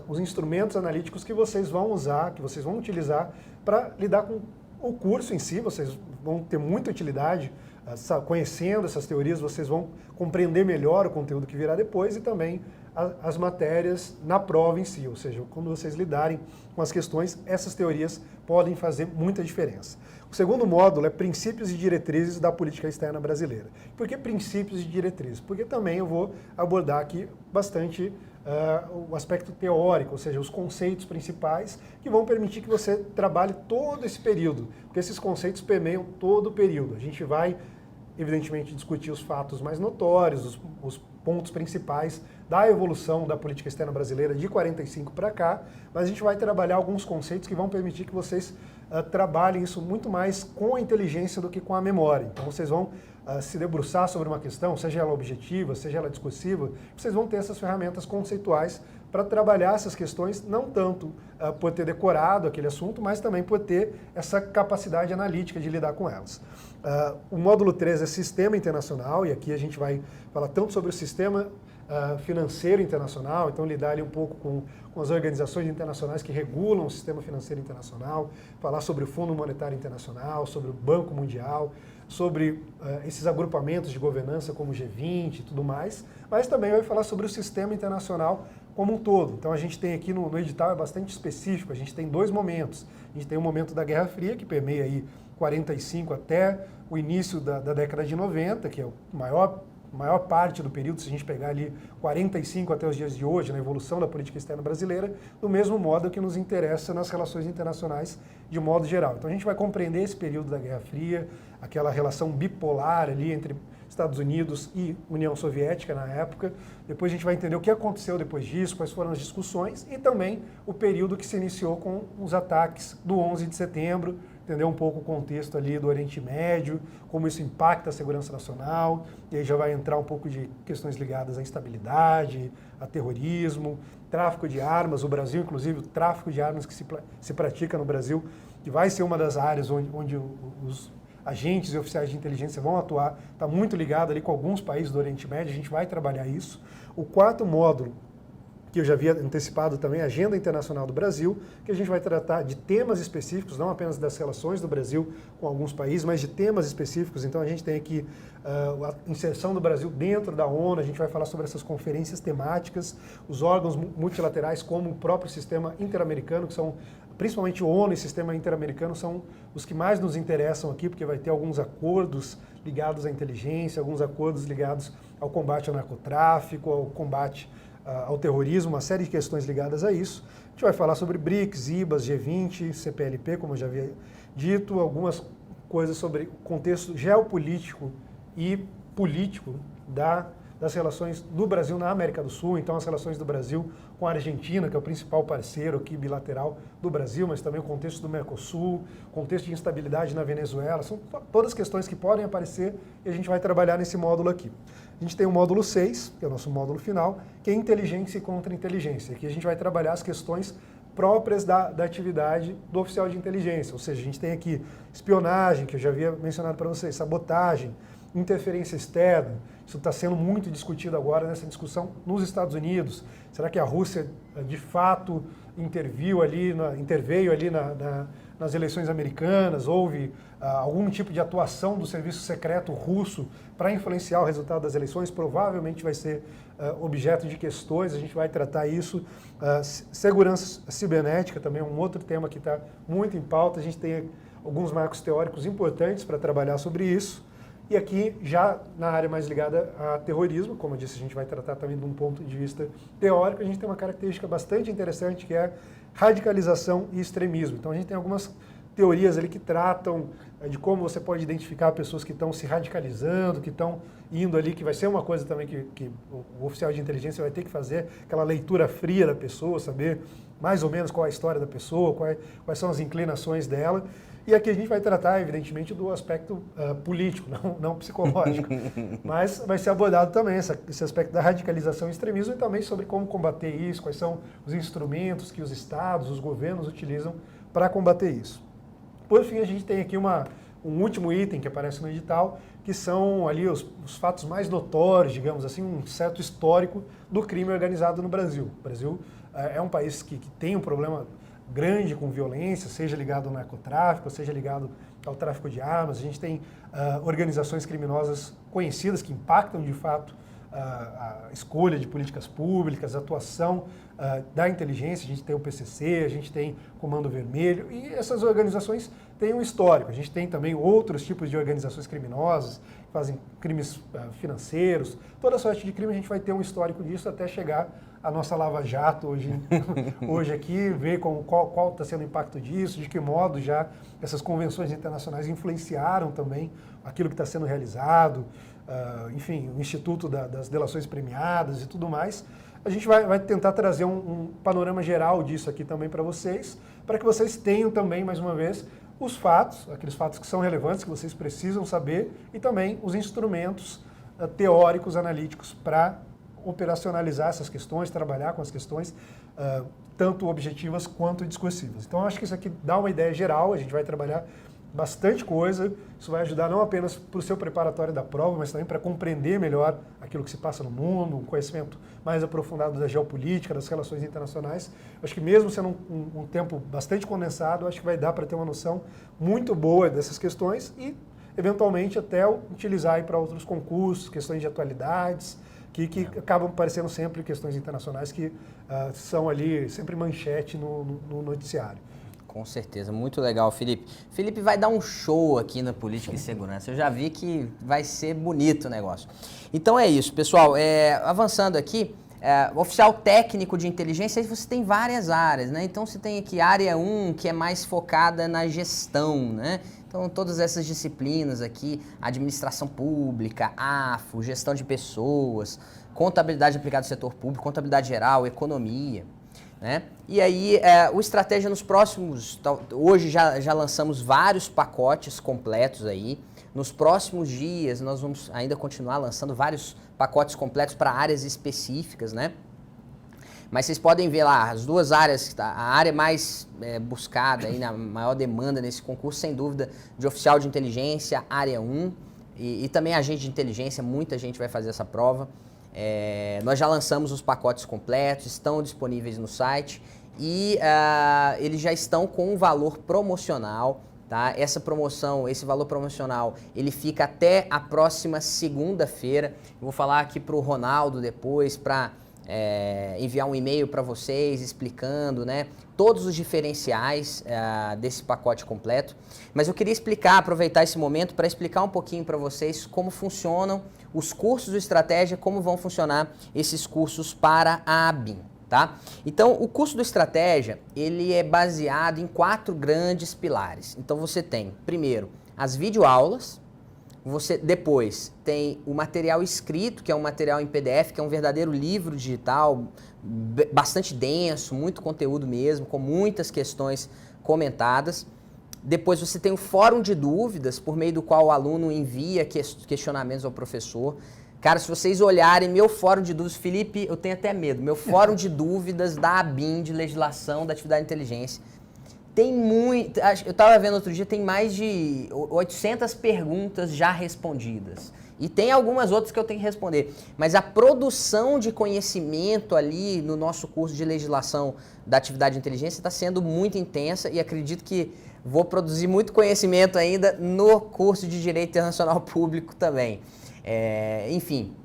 os instrumentos analíticos que vocês vão usar, que vocês vão utilizar para lidar com o curso em si. Vocês vão ter muita utilidade conhecendo essas teorias, vocês vão compreender melhor o conteúdo que virá depois e também as matérias na prova em si, ou seja, quando vocês lidarem com as questões, essas teorias podem fazer muita diferença. O segundo módulo é Princípios e Diretrizes da Política Externa Brasileira. Por que princípios e diretrizes? Porque também eu vou abordar aqui bastante o aspecto teórico, ou seja, os conceitos principais que vão permitir que você trabalhe todo esse período, porque esses conceitos permeiam todo o período. A gente vai, evidentemente, discutir os fatos mais notórios, os pontos principais da evolução da política externa brasileira de 45 para cá, mas a gente vai trabalhar alguns conceitos que vão permitir que vocês trabalhem isso muito mais com a inteligência do que com a memória. Então vocês vão se debruçar sobre uma questão, seja ela objetiva, seja ela discursiva, vocês vão ter essas ferramentas conceituais para trabalhar essas questões, não tanto por ter decorado aquele assunto, mas também por ter essa capacidade analítica de lidar com elas. O módulo 3 é Sistema Internacional, e aqui a gente vai falar tanto sobre o sistema financeiro internacional, então lidar ali um pouco com as organizações internacionais que regulam o sistema financeiro internacional, falar sobre o Fundo Monetário Internacional, sobre o Banco Mundial, sobre esses agrupamentos de governança como o G20 e tudo mais, mas também vai falar sobre o sistema internacional como um todo. Então a gente tem aqui no edital, é bastante específico, a gente tem dois momentos. A gente tem o momento da Guerra Fria, que permeia aí 45 até o início da década de 90, que é o maior parte do período, se a gente pegar ali 45 até os dias de hoje, na evolução da política externa brasileira, do mesmo modo que nos interessa nas relações internacionais de modo geral. Então a gente vai compreender esse período da Guerra Fria, aquela relação bipolar ali entre Estados Unidos e União Soviética na época. Depois a gente vai entender o que aconteceu depois disso, quais foram as discussões e também o período que se iniciou com os ataques do 11 de setembro, entender um pouco o contexto ali do Oriente Médio, como isso impacta a segurança nacional, e aí já vai entrar um pouco de questões ligadas à instabilidade, a terrorismo, tráfico de armas. O Brasil, inclusive, o tráfico de armas que se pratica no Brasil, que vai ser uma das áreas onde os agentes e oficiais de inteligência vão atuar, está muito ligado ali com alguns países do Oriente Médio, a gente vai trabalhar isso. O quarto módulo que eu já havia antecipado também, a Agenda Internacional do Brasil, que a gente vai tratar de temas específicos, não apenas das relações do Brasil com alguns países, mas de temas específicos. Então a gente tem aqui a inserção do Brasil dentro da ONU, a gente vai falar sobre essas conferências temáticas, os órgãos multilaterais como o próprio sistema interamericano, que são principalmente o ONU e o sistema interamericano são os que mais nos interessam aqui, porque vai ter alguns acordos ligados à inteligência, alguns acordos ligados ao combate ao narcotráfico, ao combate ao terrorismo, uma série de questões ligadas a isso. A gente vai falar sobre BRICS, IBAS, G20, CPLP, como eu já havia dito, algumas coisas sobre o contexto geopolítico e político das relações do Brasil na América do Sul, então as relações do Brasil com a Argentina, que é o principal parceiro aqui bilateral do Brasil, mas também o contexto do Mercosul, contexto de instabilidade na Venezuela, são todas questões que podem aparecer e a gente vai trabalhar nesse módulo aqui. A gente tem o módulo 6, que é o nosso módulo final, que é inteligência e contra-inteligência. Aqui a gente vai trabalhar as questões próprias da atividade do oficial de inteligência, ou seja, a gente tem aqui espionagem, que eu já havia mencionado para vocês, sabotagem, interferência externa. Isso está sendo muito discutido agora nessa discussão nos Estados Unidos. Será que a Rússia, de fato, interveio ali nas eleições americanas? Houve algum tipo de atuação do serviço secreto russo para influenciar o resultado das eleições? Provavelmente vai ser objeto de questões, a gente vai tratar isso. Segurança cibernética também é um outro tema que está muito em pauta. A gente tem alguns marcos teóricos importantes para trabalhar sobre isso. E aqui, já na área mais ligada a terrorismo, como eu disse, a gente vai tratar também de um ponto de vista teórico, a gente tem uma característica bastante interessante que é radicalização e extremismo. Então a gente tem algumas teorias ali que tratam de como você pode identificar pessoas que estão se radicalizando, que estão indo ali, que vai ser uma coisa também que o oficial de inteligência vai ter que fazer, aquela leitura fria da pessoa, saber mais ou menos qual é a história da pessoa, quais são as inclinações dela. E aqui a gente vai tratar, evidentemente, do aspecto político, não psicológico. Mas vai ser abordado também esse aspecto da radicalização e extremismo e também sobre como combater isso, quais são os instrumentos que os estados, os governos utilizam para combater isso. Por fim, a gente tem aqui um último item que aparece no edital, que são ali os fatos mais notórios, digamos assim, um certo histórico do crime organizado no Brasil. O Brasil é um país que tem um problema grande com violência, seja ligado ao narcotráfico, seja ligado ao tráfico de armas. A gente tem organizações criminosas conhecidas que impactam de fato a escolha de políticas públicas, a atuação da inteligência. A gente tem o PCC, a gente tem o Comando Vermelho e essas organizações têm um histórico. A gente tem também outros tipos de organizações criminosas que fazem crimes financeiros. Toda sorte de crime a gente vai ter um histórico disso até chegar a nossa Lava Jato hoje aqui, ver qual está sendo o impacto disso, de que modo já essas convenções internacionais influenciaram também aquilo que está sendo realizado, enfim, o Instituto das Delações Premiadas e tudo mais. A gente vai tentar trazer um panorama geral disso aqui também para que vocês tenham também, mais uma vez, os fatos, aqueles fatos que são relevantes, que vocês precisam saber, e também os instrumentos teóricos, analíticos para operacionalizar essas questões, trabalhar com as questões, tanto objetivas quanto discursivas. Então, eu acho que isso aqui dá uma ideia geral, a gente vai trabalhar bastante coisa, isso vai ajudar não apenas para o seu preparatório da prova, mas também para compreender melhor aquilo que se passa no mundo, um conhecimento mais aprofundado da geopolítica, das relações internacionais. Eu acho que mesmo sendo um tempo bastante condensado, eu acho que vai dar para ter uma noção muito boa dessas questões e, eventualmente, até utilizar para outros concursos, questões de atualidades, que acabam aparecendo sempre questões internacionais que são ali sempre manchete no noticiário. Com certeza, muito legal, Felipe. Felipe vai dar um show aqui na Política e Segurança. Eu já vi que vai ser bonito o negócio. Então é isso, pessoal. Avançando aqui, oficial técnico de inteligência, aí você tem várias áreas, né? Então você tem aqui área 1, que é mais focada na gestão, né? Então todas essas disciplinas aqui, administração pública, AFO, gestão de pessoas, contabilidade aplicada ao setor público, contabilidade geral, economia. Né? E aí, o Estratégia nos próximos... Hoje já lançamos vários pacotes completos aí. Nos próximos dias, nós vamos ainda continuar lançando vários pacotes completos para áreas específicas, né? Mas vocês podem ver lá, as duas áreas, a área mais buscada, aí, na maior demanda nesse concurso, sem dúvida, de oficial de inteligência, área 1, e também agente de inteligência, muita gente vai fazer essa prova. Nós já lançamos os pacotes completos, estão disponíveis no site e eles já estão com um valor promocional. Tá? Essa promoção, esse valor promocional, ele fica até a próxima segunda-feira. Vou falar aqui para o Ronaldo depois, para enviar um e-mail para vocês explicando, né, todos os diferenciais desse pacote completo. Mas eu queria aproveitar esse momento para explicar um pouquinho para vocês como funcionam os cursos de estratégia, como vão funcionar esses cursos para a ABIN. Tá? Então, o curso do Estratégia, ele é baseado em 4 grandes pilares. Então, você tem, primeiro, as videoaulas, depois tem o material escrito, que é um material em PDF, que é um verdadeiro livro digital, bastante denso, muito conteúdo mesmo, com muitas questões comentadas. Depois você tem o fórum de dúvidas, por meio do qual o aluno envia questionamentos ao professor. Cara, se vocês olharem meu fórum de dúvidas, Felipe, eu tenho até medo, meu fórum de dúvidas da ABIN, de legislação da atividade de inteligência, tem muito, eu estava vendo outro dia, tem mais de 800 perguntas já respondidas. E tem algumas outras que eu tenho que responder. Mas a produção de conhecimento ali no nosso curso de legislação da atividade de inteligência está sendo muito intensa e acredito que vou produzir muito conhecimento ainda no curso de Direito Internacional Público também. Enfim,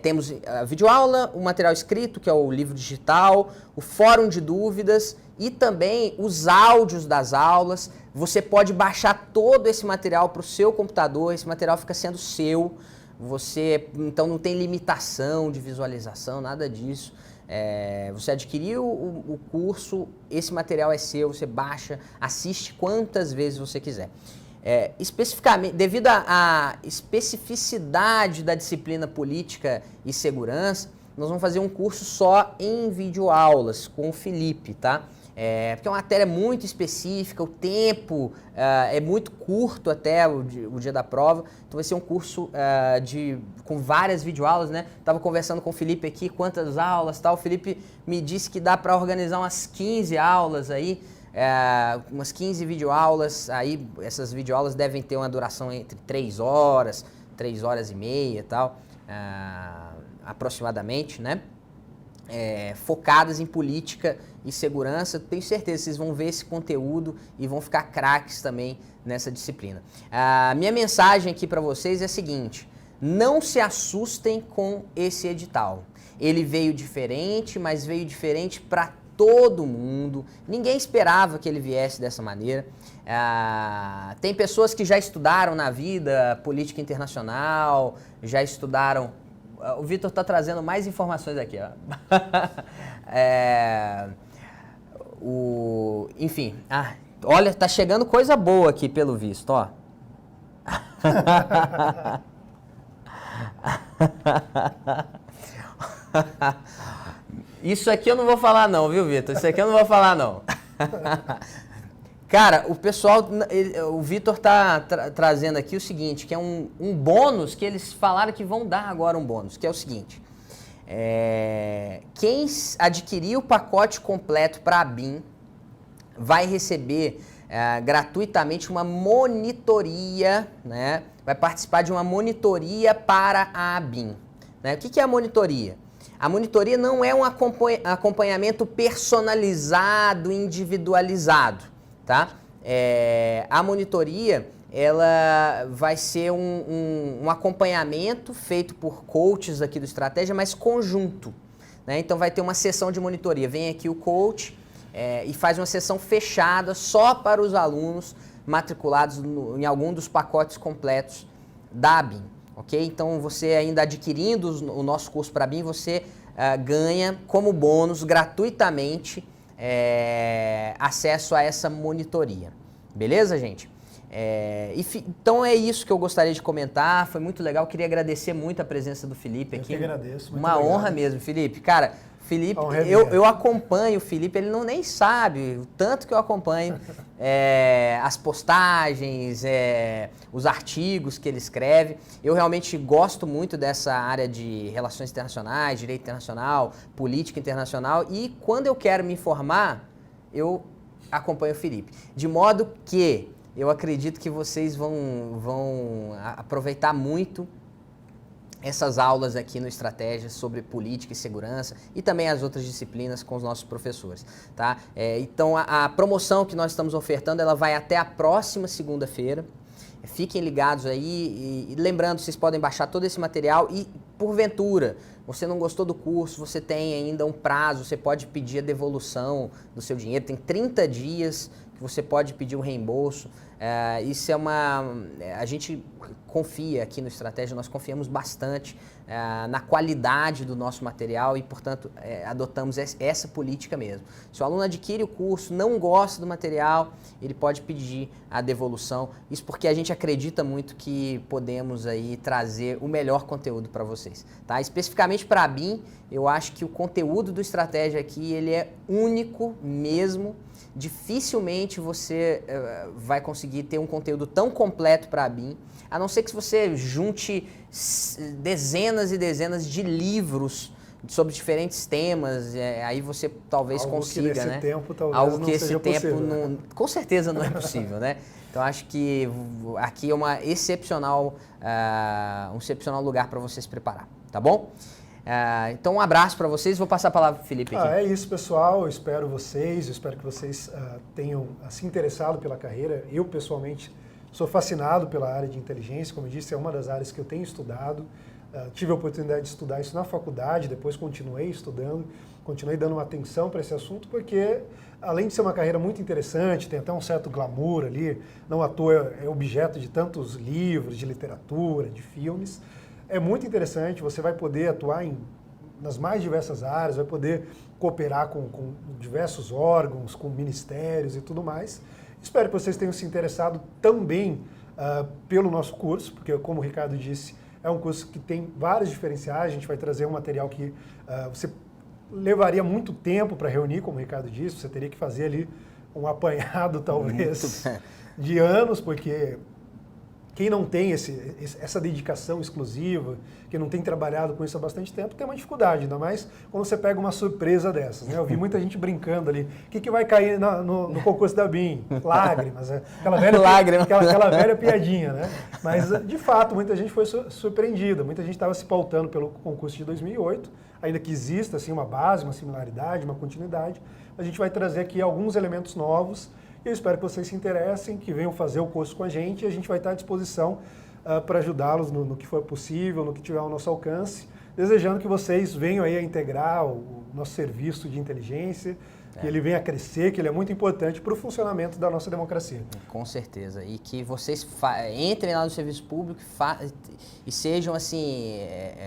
temos a videoaula, o material escrito, que é o livro digital, o fórum de dúvidas e também os áudios das aulas. Você pode baixar todo esse material para o seu computador, esse material fica sendo seu. Então não tem limitação de visualização, nada disso. Você adquiriu o curso, esse material é seu, você baixa, assiste quantas vezes você quiser. Especificamente, devido à especificidade da disciplina Política e Segurança, nós vamos fazer um curso só em videoaulas com o Felipe, tá? Porque é uma matéria muito específica, o tempo é muito curto até o dia da prova, então vai ser um curso com várias videoaulas, né? Tava conversando com o Felipe aqui, quantas aulas tal, o Felipe me disse que dá para organizar umas 15 aulas aí, umas 15 videoaulas, aí essas videoaulas devem ter uma duração entre 3 horas e meia e tal, aproximadamente, né? Focadas em política e segurança. Tenho certeza que vocês vão ver esse conteúdo e vão ficar craques também nessa disciplina. Minha mensagem aqui para vocês é a seguinte: não se assustem com esse edital. Ele veio diferente, mas veio diferente para todo mundo. Ninguém esperava que ele viesse dessa maneira. Tem pessoas que já estudaram na vida política internacional, já estudaram. O Vitor está trazendo mais informações aqui, ó. Enfim, olha, tá chegando coisa boa aqui pelo visto, ó. Isso aqui eu não vou falar não, viu, Vitor? Isso aqui eu não vou falar não. Cara, o pessoal, o Vitor tá trazendo aqui o seguinte, que é um bônus que eles falaram que vão dar agora um bônus, que é o seguinte. Quem adquirir o pacote completo para a ABIN vai receber gratuitamente uma monitoria, né? Vai participar de uma monitoria para a ABIN. Né? O que é a monitoria? A monitoria não é um acompanhamento personalizado, individualizado. Tá? A monitoria ela vai ser um acompanhamento feito por coaches aqui do Estratégia, mas conjunto. Né? Então vai ter uma sessão de monitoria. Vem aqui o coach e faz uma sessão fechada só para os alunos matriculados em algum dos pacotes completos da ABIN. Okay? Então você ainda adquirindo o nosso curso para a ABIN, você ganha como bônus gratuitamente acesso a essa monitoria. Beleza, gente? Então é isso que eu gostaria de comentar. Foi muito legal. Queria agradecer muito a presença do Felipe aqui. Eu que agradeço. Uma honra mesmo, Felipe. Cara, Felipe, eu acompanho o Felipe, ele nem sabe o tanto que eu acompanho as postagens, os artigos que ele escreve. Eu realmente gosto muito dessa área de relações internacionais, direito internacional, política internacional, e quando eu quero me informar, eu acompanho o Felipe. De modo que eu acredito que vocês vão aproveitar muito essas aulas aqui no Estratégia sobre política e segurança e também as outras disciplinas com os nossos professores, tá? Então a promoção que nós estamos ofertando, ela vai até a próxima segunda-feira. Fiquem ligados aí e lembrando, vocês podem baixar todo esse material e, porventura, você não gostou do curso, você tem ainda um prazo, você pode pedir a devolução do seu dinheiro, tem 30 dias que você pode pedir o reembolso. Isso é a gente confia aqui no Estratégia, nós confiamos bastante na qualidade do nosso material e, portanto, adotamos essa política mesmo. Se o aluno adquire o curso, não gosta do material, ele pode pedir a devolução. Isso porque a gente acredita muito que podemos aí trazer o melhor conteúdo para vocês, tá? Especificamente para a BIM, eu acho que o conteúdo do Estratégia aqui, ele é único mesmo. Dificilmente você vai conseguir ter um conteúdo tão completo para a BIM, a não ser que você junte dezenas e dezenas de livros sobre diferentes temas, aí você talvez algo consiga, que nesse né? tempo talvez algo não que esse seja tempo possível, não, com certeza não é possível, né? Então acho que aqui é um excepcional lugar para você se preparar, tá bom? Então um abraço para vocês, vou passar a palavra para o Felipe aqui. É isso, pessoal, eu espero que vocês tenham se interessado pela carreira. Eu, pessoalmente, sou fascinado pela área de inteligência, como eu disse, é uma das áreas que eu tenho estudado. Tive a oportunidade de estudar isso na faculdade, depois continuei estudando, continuei dando uma atenção para esse assunto, porque além de ser uma carreira muito interessante, tem até um certo glamour ali, não à toa é objeto de tantos livros, de literatura, de filmes. É muito interessante, você vai poder atuar nas mais diversas áreas, vai poder cooperar com diversos órgãos, com ministérios e tudo mais. Espero que vocês tenham se interessado também pelo nosso curso, porque, como o Ricardo disse, é um curso que tem vários diferenciais. A gente vai trazer um material que você levaria muito tempo para reunir, como o Ricardo disse, você teria que fazer ali um apanhado, talvez, de anos, porque quem não tem essa dedicação exclusiva, quem não tem trabalhado com isso há bastante tempo, tem uma dificuldade, ainda mais quando você pega uma surpresa dessas, né? Eu vi muita gente brincando ali, o que vai cair no concurso da BIM? Lágrimas, aquela velha piadinha, né? Mas, de fato, muita gente foi surpreendida, muita gente estava se pautando pelo concurso de 2008, ainda que exista assim, uma base, uma similaridade, uma continuidade, a gente vai trazer aqui alguns elementos novos. Eu espero que vocês se interessem, que venham fazer o curso com a gente e a gente vai estar à disposição para ajudá-los no que for possível, no que tiver ao nosso alcance, desejando que vocês venham aí a integrar o nosso serviço de inteligência, que ele venha a crescer, que ele é muito importante para o funcionamento da nossa democracia. Com certeza. E que vocês entrem lá no serviço público e sejam assim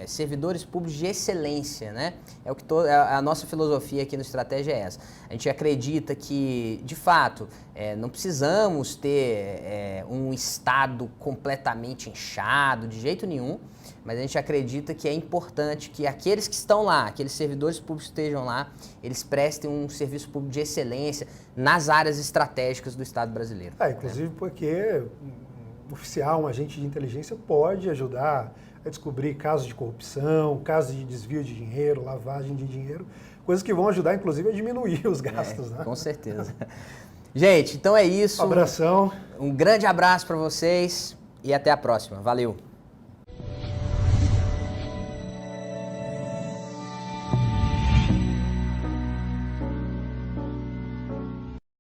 servidores públicos de excelência, né? É o que a nossa filosofia aqui no Estratégia é essa. A gente acredita que, de fato, não precisamos ter um Estado completamente inchado, de jeito nenhum, mas a gente acredita que é importante que aqueles que estão lá, aqueles servidores públicos que estejam lá, eles prestem um serviço público de excelência nas áreas estratégicas do Estado brasileiro. Inclusive porque um oficial, um agente de inteligência pode ajudar a descobrir casos de corrupção, casos de desvio de dinheiro, lavagem de dinheiro, coisas que vão ajudar, inclusive, a diminuir os gastos. Né? Com certeza. Gente, então é isso. Abração. Um grande abraço para vocês e até a próxima. Valeu!